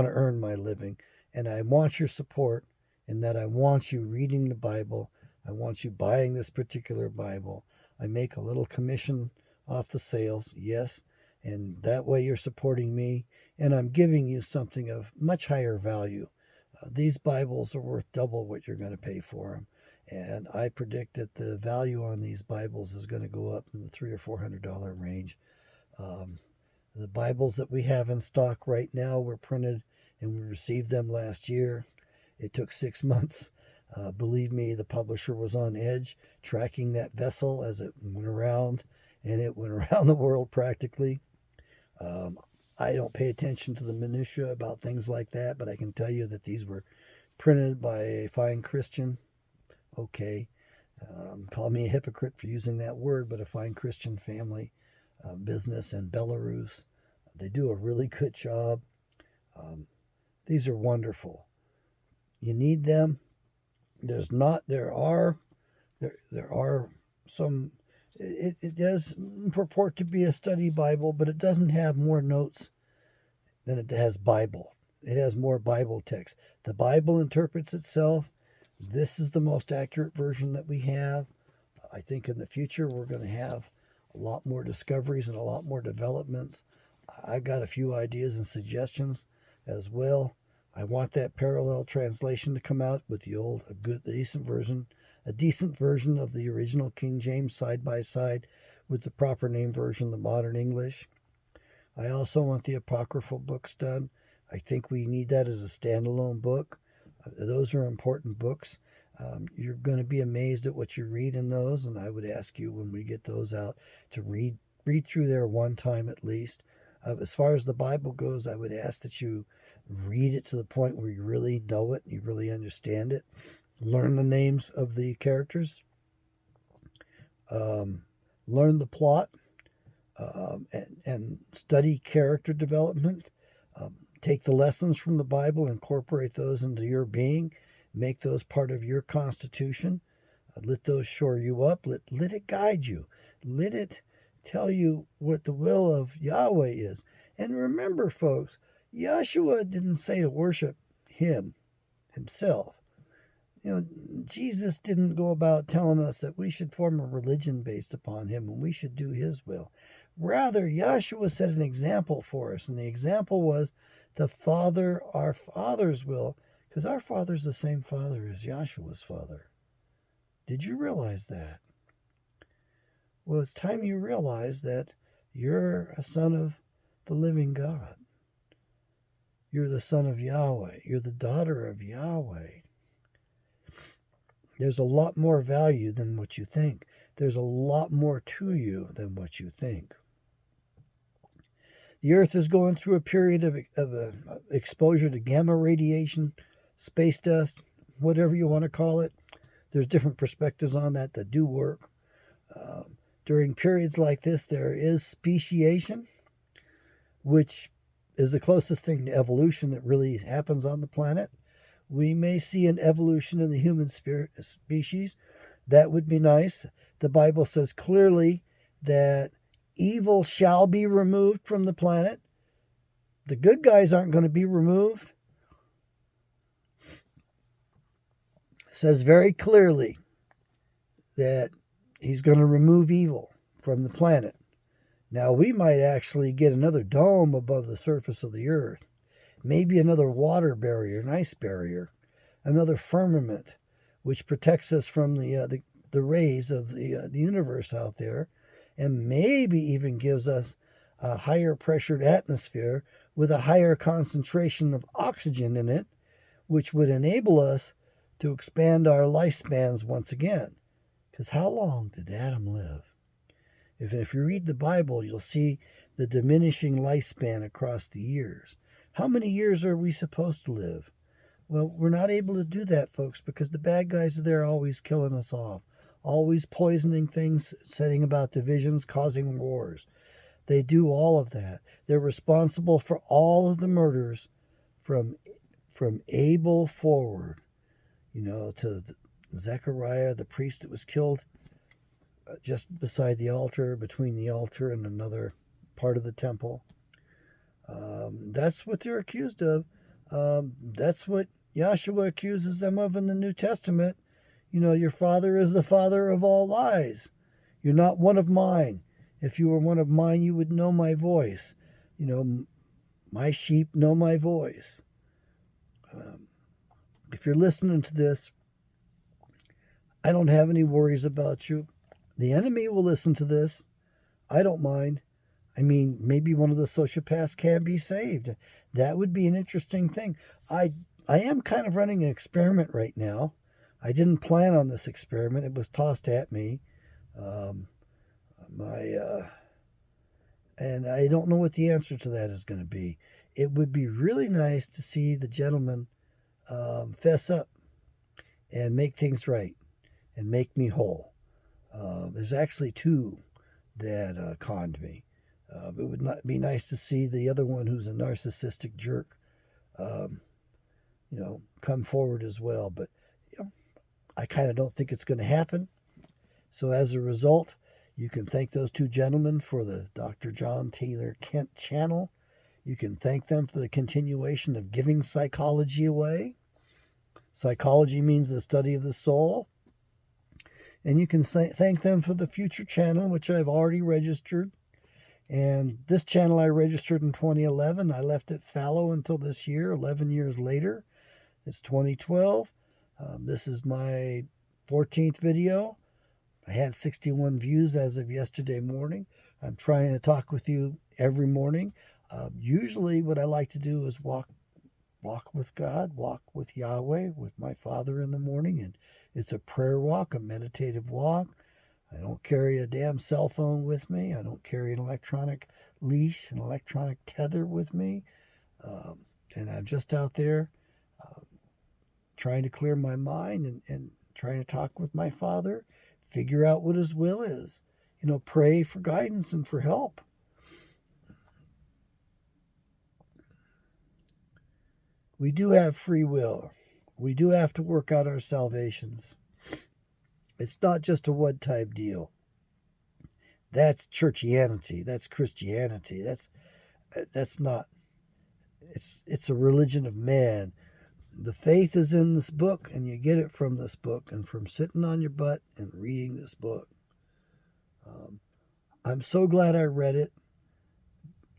to earn my living, and I want your support in that I want you reading the Bible. I want you buying this particular Bible. I make a little commission off the sales, yes, and that way you're supporting me, and I'm giving you something of much higher value. These Bibles are worth double what you're going to pay for them, and I predict that the value on these Bibles is going to go up in the $300 or $400 range. The Bibles that we have in stock right now were printed, and we received them last year. It took 6 months. Believe me, the publisher was on edge, tracking that vessel as it went around, and it went around the world practically. I don't pay attention to the minutiae about things like that, but I can tell you that these were printed by a fine Christian. Okay, call me a hypocrite for using that word, but a fine Christian family business in Belarus. They do a really good job. These are wonderful. You need them. There are some It does purport to be a study Bible, but it doesn't have more notes than it has Bible. It has more Bible text. The Bible interprets itself. This is the most accurate version that we have. I think in the future we're going to have a lot more discoveries and a lot more developments. I've got a few ideas and suggestions as well. I want that parallel translation to come out with a decent version of the original King James side by side with the proper name version, the modern English. I also want the apocryphal books done. I think we need that as a standalone book. Those are important books. You're going to be amazed at what you read in those, and I would ask you when we get those out to read through there one time at least. As far as the Bible goes, I would ask that you read it to the point where you really know it, you really understand it. Learn the names of the characters. Learn the plot. And study character development. Take the lessons from the Bible, incorporate those into your being, make those part of your constitution. Let those shore you up. Let it guide you. Let it tell you what the will of Yahweh is. And remember, folks, Yahshua didn't say to worship himself. Jesus didn't go about telling us that we should form a religion based upon him and we should do his will. Rather, Yahshua set an example for us, and the example was to father our Father's will, because our Father's the same Father as Yahshua's Father. Did you realize that? Well, it's time you realize that you're a son of the living God. You're the son of Yahweh. You're the daughter of Yahweh. There's a lot more value than what you think. There's a lot more to you than what you think. The Earth is going through a period of exposure to gamma radiation, space dust, whatever you want to call it. There's different perspectives on that do work. During periods like this, there is speciation, which is the closest thing to evolution that really happens on the planet. We may see an evolution in the human species. That would be nice. The Bible says clearly that evil shall be removed from the planet. The good guys aren't going to be removed. It says very clearly that he's going to remove evil from the planet. Now, we might actually get another dome above the surface of the earth, maybe another water barrier, an ice barrier, another firmament, which protects us from the rays of the universe out there, and maybe even gives us a higher pressured atmosphere with a higher concentration of oxygen in it, which would enable us to expand our lifespans once again. Because how long did Adam live? If you read the Bible, you'll see the diminishing lifespan across the years. How many years are we supposed to live? Well, we're not able to do that, folks, because the bad guys are there always killing us off, always poisoning things, setting about divisions, causing wars. They do all of that. They're responsible for all of the murders from Abel forward, to Zechariah, the priest that was killed just beside the altar, between the altar and another part of the temple. That's what they're accused of. That's what Yahshua accuses them of in the New Testament. Your father is the father of all lies. You're not one of mine. If you were one of mine, you would know my voice. My sheep know my voice. If you're listening to this, I don't have any worries about you. The enemy will listen to this. I don't mind. I mean, maybe one of the sociopaths can be saved. That would be an interesting thing. I am kind of running an experiment right now. I didn't plan on this experiment. It was tossed at me. And I don't know what the answer to that is going to be. It would be really nice to see the gentleman fess up and make things right and make me whole. There's actually two that conned me. It would not be nice to see the other one, who's a narcissistic jerk, come forward as well. But I kind of don't think it's going to happen. So as a result, You can thank those two gentlemen for the Dr. John Taylor Kent channel. You can thank them for the continuation of giving psychology away. Psychology means the study of the soul. And you can thank them for the future channel, which I've already registered. And this channel I registered in 2011. I left it fallow until this year, 11 years later. It's 2012. This is my 14th video. I had 61 views as of yesterday morning. I'm trying to talk with you every morning. Usually what I like to do is walk with God, walk with Yahweh, with my Father in the morning. And it's a prayer walk, a meditative walk. I don't carry a damn cell phone with me. I don't carry an electronic leash, an electronic tether with me. And I'm just out there trying to clear my mind and trying to talk with my Father, figure out what His will is. Pray for guidance and for help. We do have free will. We do have to work out our salvations. It's not just a one-time deal. That's churchianity. That's Christianity. That's not. It's a religion of man. The faith is in this book, and you get it from this book and from sitting on your butt and reading this book. I'm so glad I read it.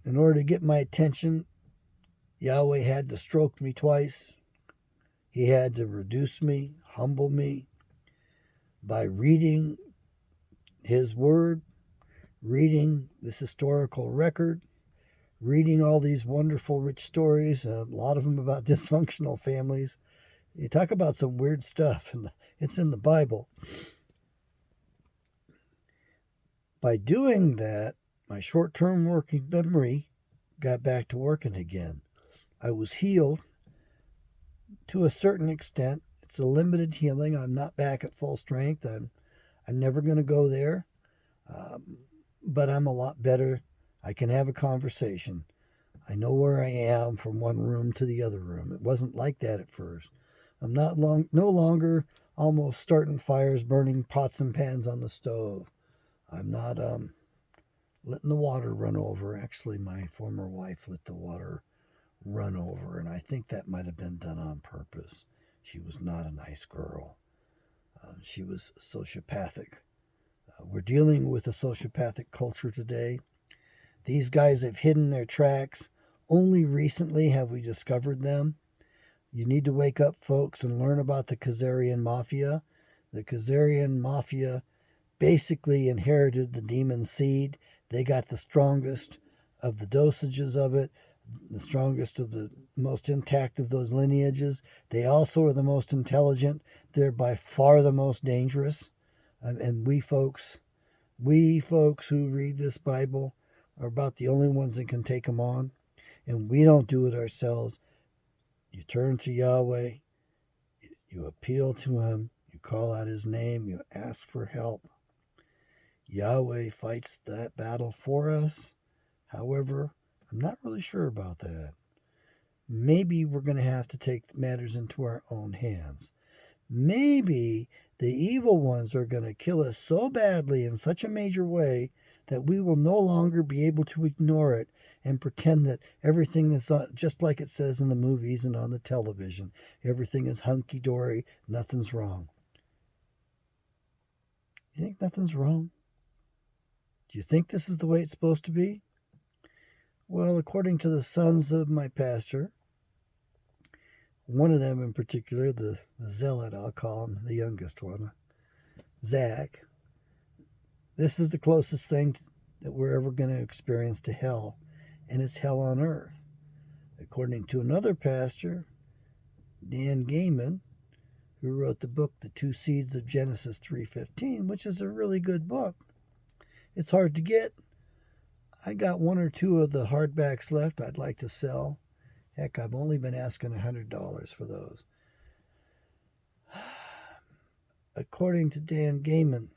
In order to get my attention, Yahweh had to stroke me twice. He had to reduce me, humble me by reading His Word, reading this historical record, reading all these wonderful, rich stories, a lot of them about dysfunctional families. You talk about some weird stuff, and it's in the Bible. By doing that, my short-term working memory got back to working again. I was healed to a certain extent. It's a limited healing. I'm not back at full strength. I'm never going to go there. But I'm a lot better. I can have a conversation. I know where I am from one room to the other room. It wasn't like that at first. I'm no longer almost starting fires, burning pots and pans on the stove. I'm not letting the water run over. Actually, my former wife let the water run over, and I think that might have been done on purpose. She was not a nice girl. She was sociopathic. We're dealing with a sociopathic culture today. These guys have hidden their tracks. Only recently have we discovered them. You need to wake up, folks, and learn about the Khazarian Mafia. The Khazarian Mafia basically inherited the demon seed. They got the strongest of the dosages of it, the strongest of the most intact of those lineages. They also are the most intelligent. They're by far the most dangerous. And we folks who read this Bible are about the only ones that can take them on. And we don't do it ourselves. You turn to Yahweh. You appeal to Him. You call out His name. You ask for help. Yahweh fights that battle for us. However, I'm not really sure about that. Maybe we're going to have to take matters into our own hands. Maybe the evil ones are going to kill us so badly in such a major way that we will no longer be able to ignore it and pretend that everything is just like it says in the movies and on the television. Everything is hunky-dory, nothing's wrong. You think nothing's wrong? Do you think this is the way it's supposed to be? Well, according to the sons of my pastor, one of them in particular, the zealot, I'll call him, the youngest one, Zach, this is the closest thing that we're ever going to experience to hell, and it's hell on earth. According to another pastor, Dan Gaiman, who wrote the book, The Two Seeds of Genesis 3:15, which is a really good book. It's hard to get. I got one or two of the hardbacks left I'd like to sell. Heck, I've only been asking $100 for those. According to Dan Gaiman,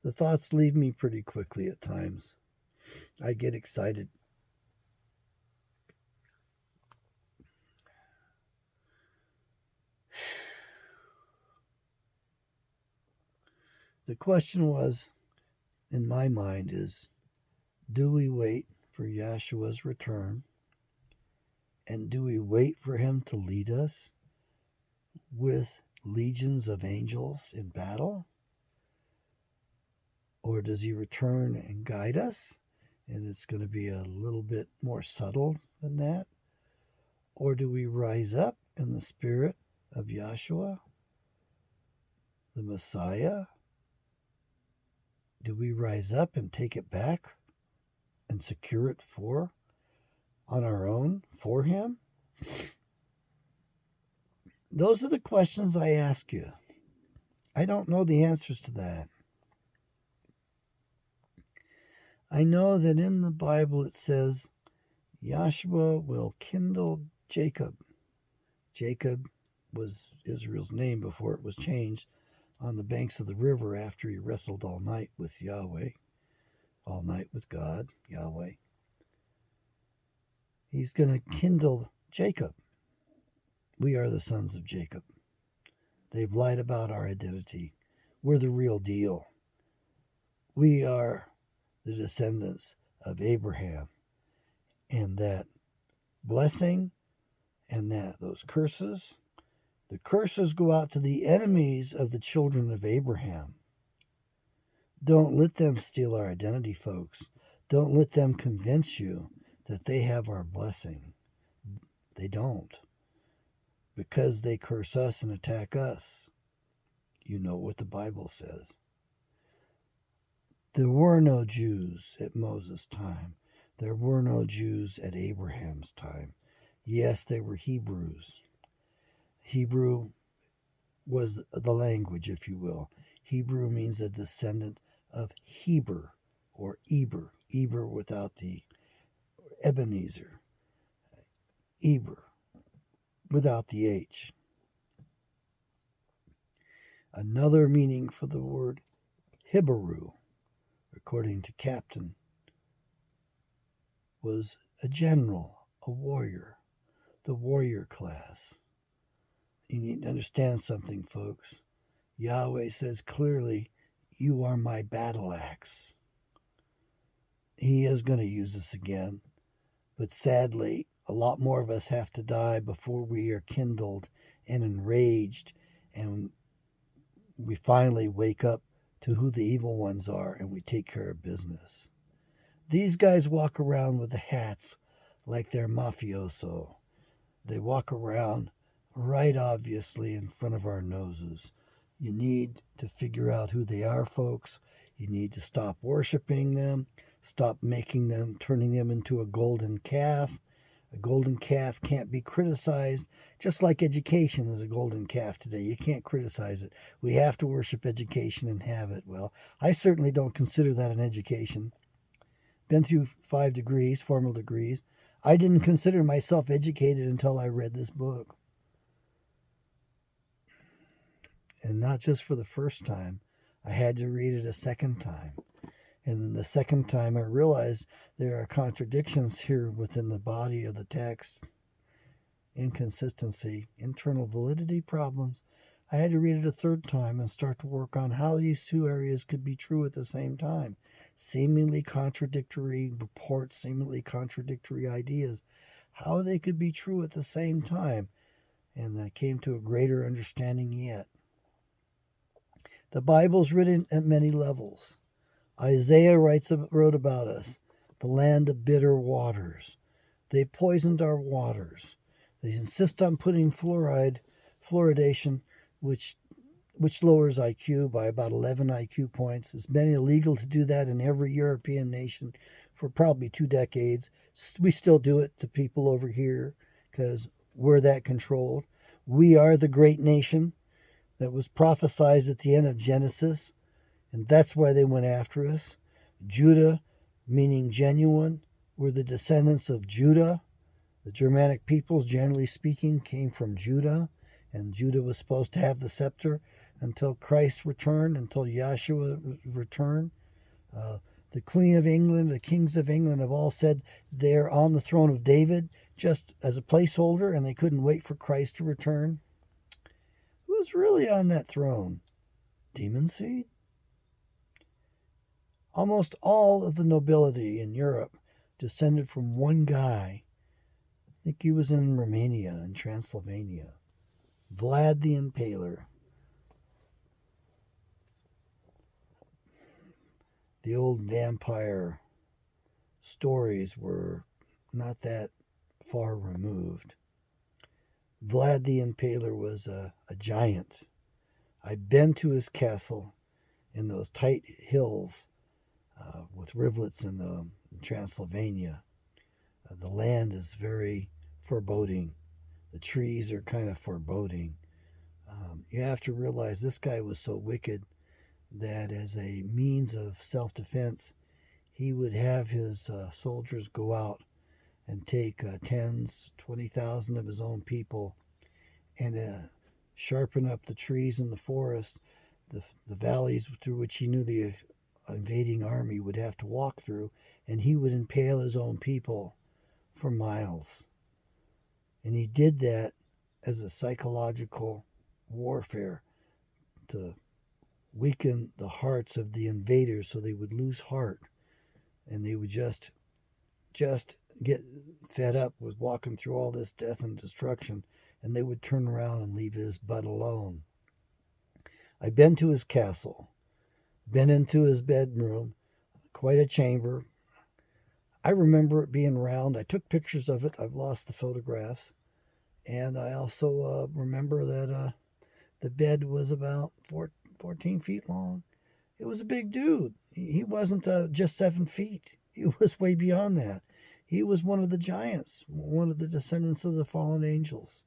the thoughts leave me pretty quickly at times. I get excited. The question was, in my mind, is do we wait for Yahshua's return? And do we wait for him to lead us with legions of angels in battle? Or does he return and guide us? And it's going to be a little bit more subtle than that? Or do we rise up in the spirit of Yahshua, the Messiah? Do we rise up and take it back and secure it on our own for him? Those are the questions I ask you. I don't know the answers to that. I know that in the Bible it says Yahshua will kindle Jacob. Jacob was Israel's name before it was changed on the banks of the river after he wrestled all night with Yahweh, all night with God, Yahweh. He's going to kindle Jacob. We are the sons of Jacob. They've lied about our identity. We're the real deal. We are the descendants of Abraham. And that blessing and those curses, the curses go out to the enemies of the children of Abraham. Don't let them steal our identity, folks. Don't let them convince you that they have our blessing. They don't. Because they curse us and attack us. You know what the Bible says. There were no Jews at Moses' time. There were no Jews at Abraham's time. Yes, they were Hebrews. Hebrew was the language, if you will. Hebrew means a descendant of Heber or Eber. Eber without the Ebenezer. Eber without the H. Another meaning for the word Hebrew, according to Captain, was a general, a warrior, the warrior class. You need to understand something, folks. Yahweh says clearly, you are my battle axe. He is going to use us again, but sadly, a lot more of us have to die before we are kindled and enraged and we finally wake up to who the evil ones are and we take care of business. These guys walk around with the hats like they're mafioso. They walk around right obviously in front of our noses. You need to figure out who they are, folks. You need to stop worshiping them, stop turning them into a golden calf. A golden calf can't be criticized, just like education is a golden calf today. You can't criticize it. We have to worship education and have it. Well, I certainly don't consider that an education. Been through 5 degrees, formal degrees. I didn't consider myself educated until I read this book. And not just for the first time. I had to read it a second time. And then the second time I realized there are contradictions here within the body of the text. Inconsistency, internal validity problems. I had to read it a third time and start to work on how these two areas could be true at the same time. Seemingly contradictory reports, seemingly contradictory ideas. How they could be true at the same time. And I came to a greater understanding yet. The Bible's written at many levels. Isaiah wrote about us, the land of bitter waters. They poisoned our waters. They insist on putting fluoridation, which lowers IQ by about 11 IQ points. It's been illegal to do that in every European nation for probably 2 decades. We still do it to people over here because we're that controlled. We are the great nation that was prophesied at the end of Genesis. And that's why they went after us. Judah, meaning genuine, were the descendants of Judah. The Germanic peoples, generally speaking, came from Judah. And Judah was supposed to have the scepter until Christ returned, until Yahshua returned. The Queen of England, the kings of England have all said they're on the throne of David just as a placeholder, and they couldn't wait for Christ to return. Who's really on that throne? Demon seed? Almost all of the nobility in Europe descended from one guy. I think he was in Romania and Transylvania. Vlad the Impaler. The old vampire stories were not that far removed. Vlad the Impaler was a giant. I've been to his castle in those tight hills with rivulets in Transylvania. The land is very foreboding. The trees are kind of foreboding. You have to realize this guy was so wicked that as a means of self-defense, he would have his soldiers go out and take 20,000 of his own people and sharpen up the trees in the forest, the valleys through which he knew the invading army would have to walk through, and he would impale his own people for miles. And he did that as a psychological warfare to weaken the hearts of the invaders so they would lose heart and they would just get fed up with walking through all this death and destruction, and they would turn around and leave his butt alone. I've been to his castle, been into his bedroom, quite a chamber. I remember it being round. I took pictures of it. I've lost the photographs. And I also remember that the bed was about 14 feet long. It was a big dude. He wasn't just 7 feet. He was way beyond that. He was one of the giants, one of the descendants of the fallen angels.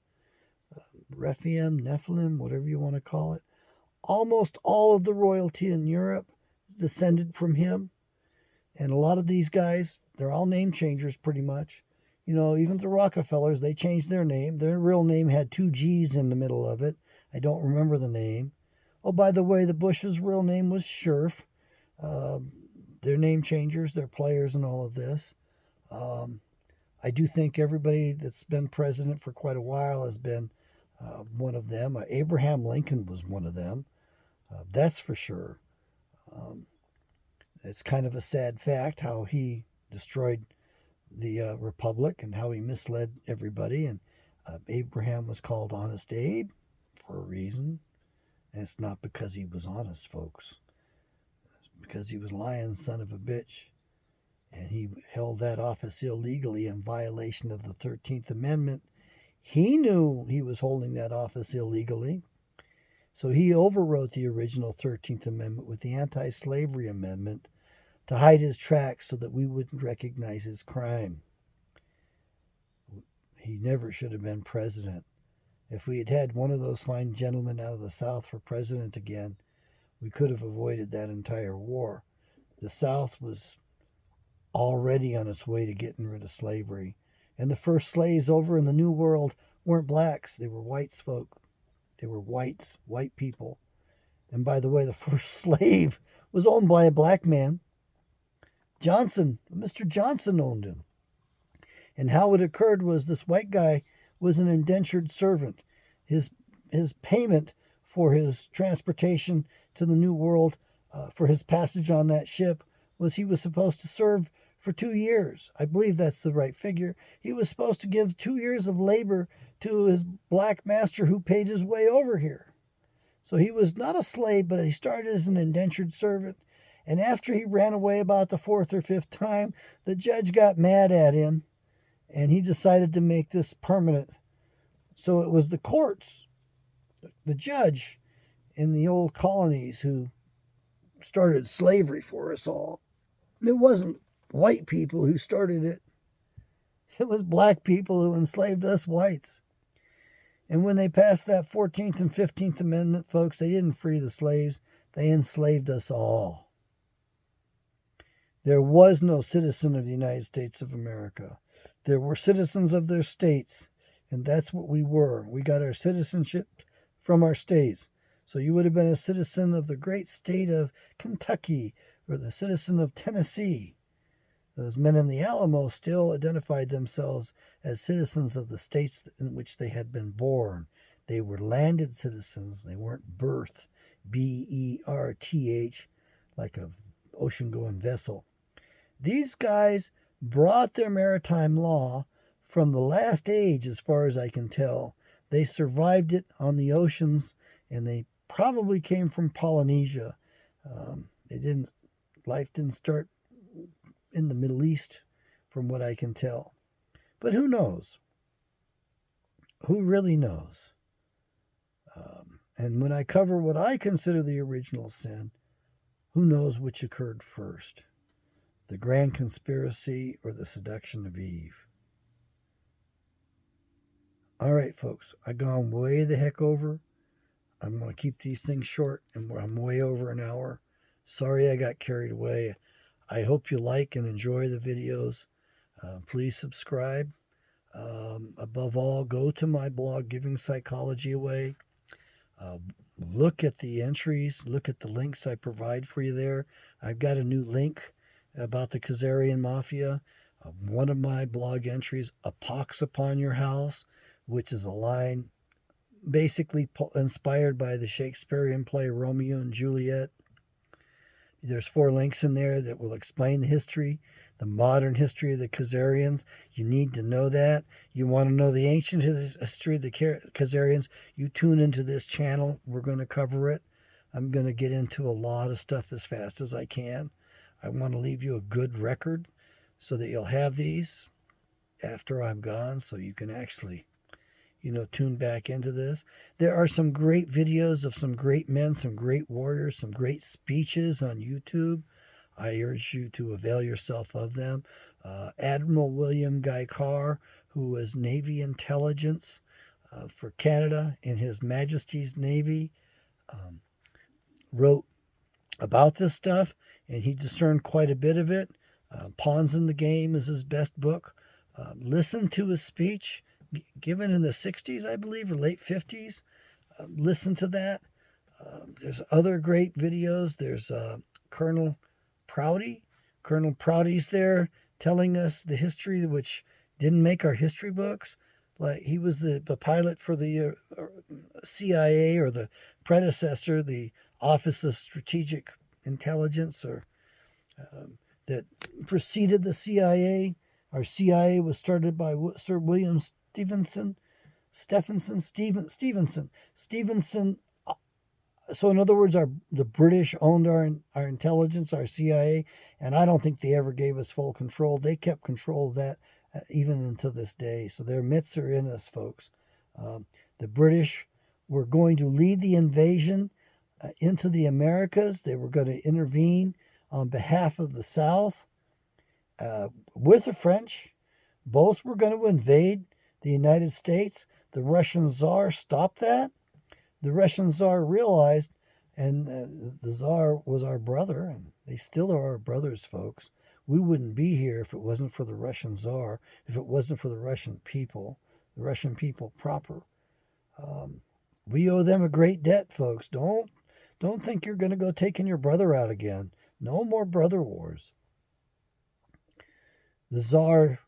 Rephaim, Nephilim, whatever you want to call it. Almost all of the royalty in Europe is descended from him. And a lot of these guys, they're all name changers pretty much. You know, even the Rockefellers, they changed their name. Their real name had 2 G's in the middle of it. I don't remember the name. Oh, by the way, the Bush's real name was Scherf. They're name changers. They're players in all of this. I do think everybody that's been president for quite a while has been one of them. Abraham Lincoln was one of them. That's for sure. It's kind of a sad fact how he destroyed the Republic and how he misled everybody. And Abraham was called Honest Abe for a reason. And it's not because he was honest, folks. It's because he was lying son of a bitch. And he held that office illegally in violation of the 13th Amendment. He knew he was holding that office illegally. So he overwrote the original 13th Amendment with the Anti-Slavery Amendment to hide his tracks so that we wouldn't recognize his crime. He never should have been president. If we had had one of those fine gentlemen out of the South for president again, we could have avoided that entire war. The South was already on its way to getting rid of slavery. And the first slaves over in the New World weren't blacks. They were whites folk. They were whites, white people. And by the way, the first slave was owned by a black man. Johnson, Mr. Johnson owned him. And how it occurred was this white guy was an indentured servant. His payment for his transportation to the New World, for his passage on that ship, was he was supposed to serve for 2 years. I believe that's the right figure. He was supposed to give 2 years of labor to his black master who paid his way over here. So he was not a slave, but he started as an indentured servant. And after he ran away about the 4th or 5th time, the judge got mad at him, and he decided to make this permanent. So it was the courts, the judge in the old colonies who started slavery for us all. It wasn't white people who started it. It was black people who enslaved us whites. And when they passed that 14th and 15th Amendment, folks, they didn't free the slaves. They enslaved us all. There was no citizen of the United States of America. There were citizens of their states, and that's what we were. We got our citizenship from our states. So you would have been a citizen of the great state of Kentucky or the citizen of Tennessee. Those men in the Alamo still identified themselves as citizens of the states in which they had been born. They were landed citizens. They weren't birthed, B-E-R-T-H, like a ocean-going vessel. These guys brought their maritime law from the last age, as far as I can tell. They survived it on the oceans, and they probably came from Polynesia. Life didn't start in the Middle East, from what I can tell. But who knows? Who really knows? And when I cover what I consider the original sin, who knows which occurred first? The grand conspiracy or the seduction of Eve? All right, folks, I've gone way the heck over. I'm going to keep these things short, and I'm way over an hour. Sorry I got carried away. I hope you like and enjoy the videos. Please subscribe. Above all, go to my blog, Giving Psychology Away. Look at the entries. Look at the links I provide for you there. I've got a new link about the Khazarian Mafia. One of my blog entries, "A Pox Upon Your House," which is a line basically inspired by the Shakespearean play Romeo and Juliet. There's 4 links in there that will explain the history, the modern history of the Khazarians. You need to know that. You want to know the ancient history of the Khazarians, you tune into this channel. We're going to cover it. I'm going to get into a lot of stuff as fast as I can. I want to leave you a good record so that you'll have these after I'm gone, so you can actually tune back into this. There are some great videos of some great men, some great warriors, some great speeches on YouTube. I urge you to avail yourself of them. Admiral William Guy Carr, who was Navy intelligence for Canada in His Majesty's Navy, wrote about this stuff, and he discerned quite a bit of it. Pawns in the Game is his best book. Listen to his speech, given in the 60s, I believe, or late 50s. Listen to that. There's other great videos. There's Colonel Prouty. Colonel Prouty's there telling us the history, which didn't make our history books. Like, he was the pilot for the CIA, or the predecessor, the Office of Strategic Intelligence, or that preceded the CIA. Our CIA was started by Sir William Stevenson. So in other words, the British owned our intelligence, our CIA, and I don't think they ever gave us full control. They kept control of that even until this day. So their myths are in us, folks. The British were going to lead the invasion into the Americas. They were going to intervene on behalf of the South with the French. Both were going to invade the United States. The Russian Tsar stopped that. The Russian Tsar realized, and the Tsar was our brother, and they still are our brothers, folks. We wouldn't be here if it wasn't for the Russian Tsar, if it wasn't for the Russian people proper. We owe them a great debt, folks. Don't think you're going to go taking your brother out again. No more brother wars. The Tsar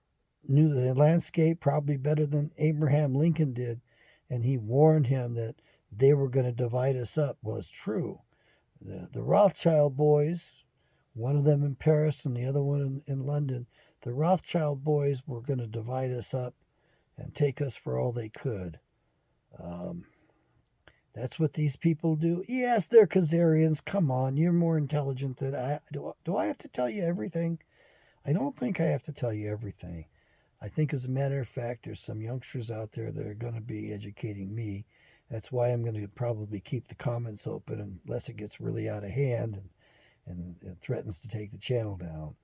knew the landscape probably better than Abraham Lincoln did, and he warned him that they were going to divide us up. Well, it's true. The Rothschild boys, one of them in Paris and the other one in London, the Rothschild boys were going to divide us up and take us for all they could. That's what these people do. Yes, they're Khazarians. Come on, you're more intelligent than I. Do I have to tell you everything? I don't think I have to tell you everything. I think, as a matter of fact, there's some youngsters out there that are going to be educating me. That's why I'm going to probably keep the comments open unless it gets really out of hand and it threatens to take the channel down.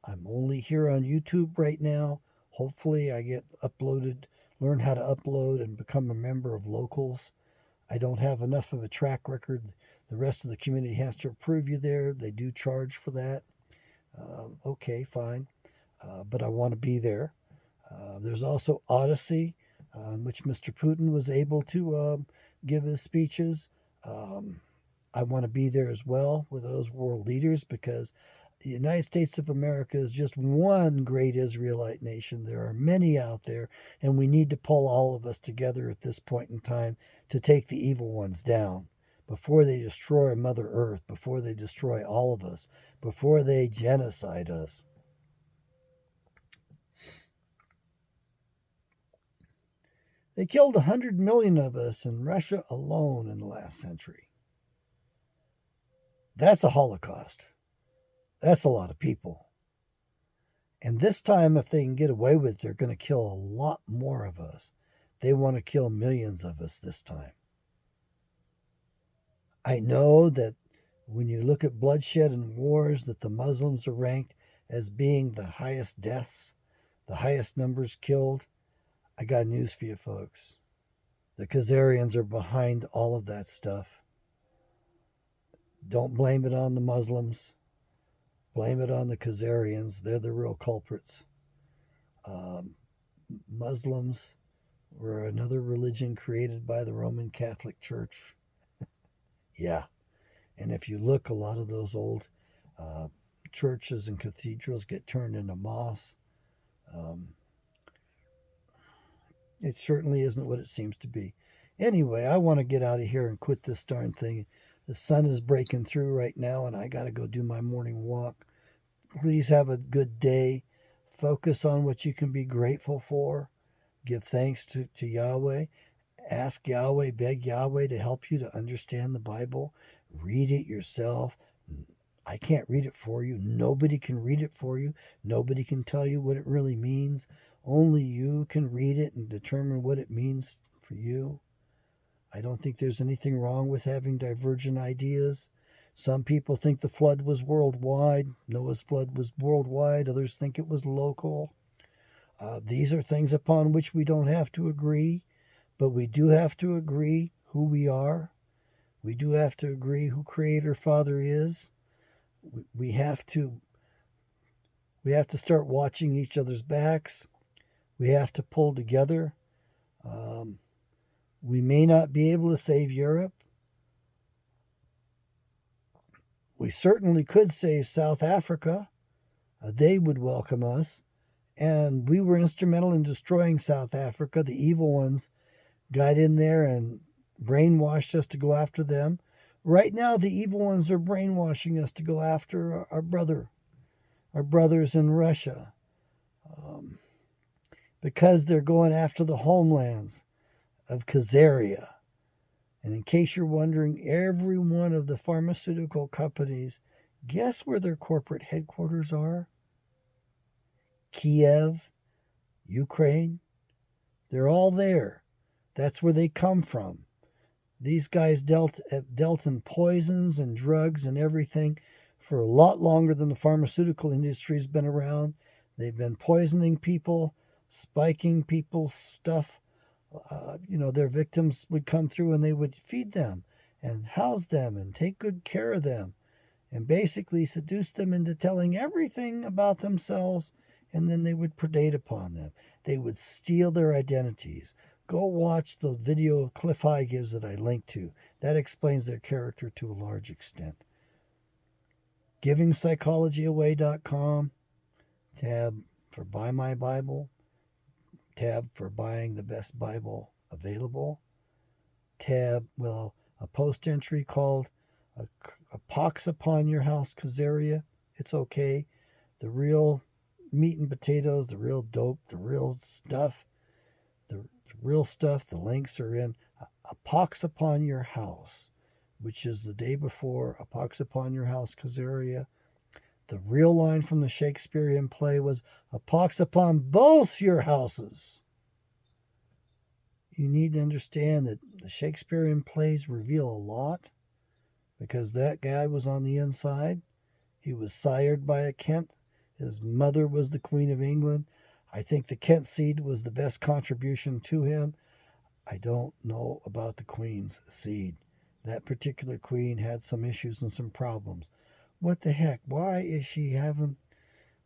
I'm only here on YouTube right now. Hopefully I get learn how to upload and become a member of Locals. I don't have enough of a track record. The rest of the community has to approve you there. They do charge for that. Okay, fine. But I want to be there. There's also Odyssey, on which Mr. Putin was able to give his speeches. I want to be there as well with those world leaders, because the United States of America is just one great Israelite nation. There are many out there, and we need to pull all of us together at this point in time to take the evil ones down. before they destroy Mother Earth, before they destroy all of us, before they genocide us. They killed 100 million of us in Russia alone in the last century. That's a Holocaust. That's a lot of people. And this time, if they can get away with it, they're going to kill a lot more of us. They want to kill millions of us this time. I know that when you look at bloodshed and wars, that the Muslims are ranked as being the highest deaths, the highest numbers killed. I got news for you folks. The Khazarians are behind all of that stuff. Don't blame it on the Muslims. Blame it on the Khazarians. They're the real culprits. Muslims were another religion created by the Roman Catholic Church. Yeah. And if you look, a lot of those old churches and cathedrals get turned into mosques. It certainly isn't what it seems to be. Anyway, I want to get out of here and quit this darn thing. The sun is breaking through right now, and I got to go do my morning walk. Please have a good day. Focus on what you can be grateful for. Give thanks to Yahweh. Ask Yahweh, beg Yahweh to help you to understand the Bible. Read it yourself. I can't read it for you. Nobody can read it for you. Nobody can tell you what it really means. Only you can read it and determine what it means for you. I don't think there's anything wrong with having divergent ideas. Some people think the flood was worldwide. Noah's flood was worldwide. Others think it was local. These are things upon which we don't have to agree, but we do have to agree who we are. We do have to agree who Creator Father is. We have to start watching each other's backs. We have to pull together. We may not be able to save Europe. We certainly could save South Africa. They would welcome us. And we were instrumental in destroying South Africa. The evil ones got in there and brainwashed us to go after them. Right now, the evil ones are brainwashing us to go after our brothers in Russia. Because they're going after the homelands of Khazaria. And in case you're wondering, every one of the pharmaceutical companies, guess where their corporate headquarters are? Kiev, Ukraine. They're all there. That's where they come from. These guys dealt in poisons and drugs and everything for a lot longer than the pharmaceutical industry's been around. They've been poisoning people, spiking people's stuff. Their victims would come through and they would feed them and house them and take good care of them and basically seduce them into telling everything about themselves, and then they would predate upon them. They would steal their identities. Go watch the video Cliff High gives that I linked to. That explains their character to a large extent. GivingPsychologyAway.com, tab for Buy My Bible, tab for buying the best Bible available, tab, a post entry called a Pox Upon Your House Khazaria. It's okay. The real meat and potatoes, the real dope, the real stuff, the links are in A Pox Upon Your House, which is the day before A Pox Upon Your House Khazaria. The real line from the Shakespearean play was a pox upon both your houses. You need to understand that the Shakespearean plays reveal a lot because that guy was on the inside. He was sired by a Kent. His mother was the Queen of England. I think the Kent seed was the best contribution to him. I don't know about the Queen's seed. That particular queen had some issues and some problems. What the heck? Why is she having...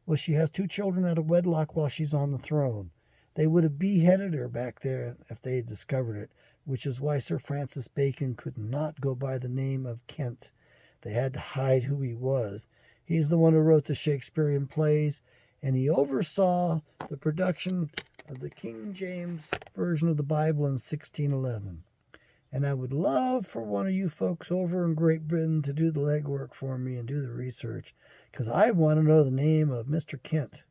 Well, she has 2 children out of wedlock while she's on the throne. They would have beheaded her back there if they had discovered it, which is why Sir Francis Bacon could not go by the name of Kent. They had to hide who he was. He's the one who wrote the Shakespearean plays, and he oversaw the production of the King James Version of the Bible in 1611. And I would love for one of you folks over in Great Britain to do the legwork for me and do the research, because I want to know the name of Mr. Kent.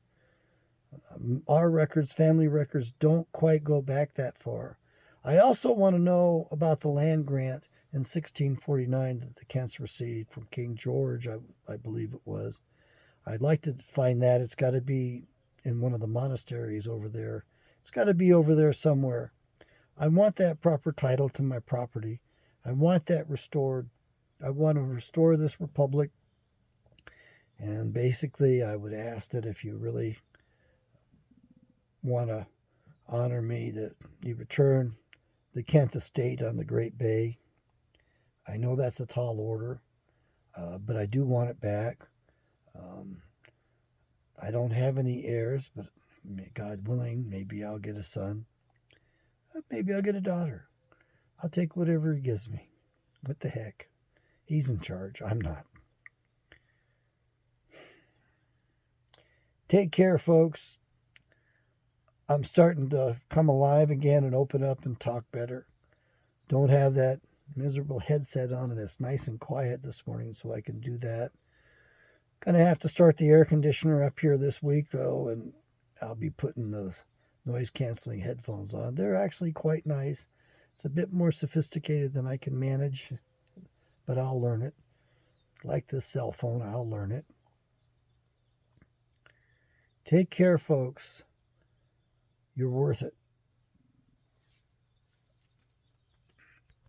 Our records, family records, don't quite go back that far. I also want to know about the land grant in 1649 that the Kents received from King George, I believe it was. I'd like to find that. It's got to be in one of the monasteries over there. It's got to be over there somewhere. I want that proper title to my property. I want that restored. I want to restore this republic. And basically, I would ask that if you really want to honor me, that you return the Kent estate on the Great Bay. I know that's a tall order, but I do want it back. I don't have any heirs, but God willing, maybe I'll get a son. Maybe I'll get a daughter. I'll take whatever he gives me. What the heck? He's in charge. I'm not. Take care, folks. I'm starting to come alive again and open up and talk better. Don't have that miserable headset on, and it's nice and quiet this morning, so I can do that. Gonna have to start the air conditioner up here this week, though, and I'll be putting those noise-canceling headphones on. They're actually quite nice. It's a bit more sophisticated than I can manage, but I'll learn it. Like this cell phone, I'll learn it. Take care, folks. You're worth it.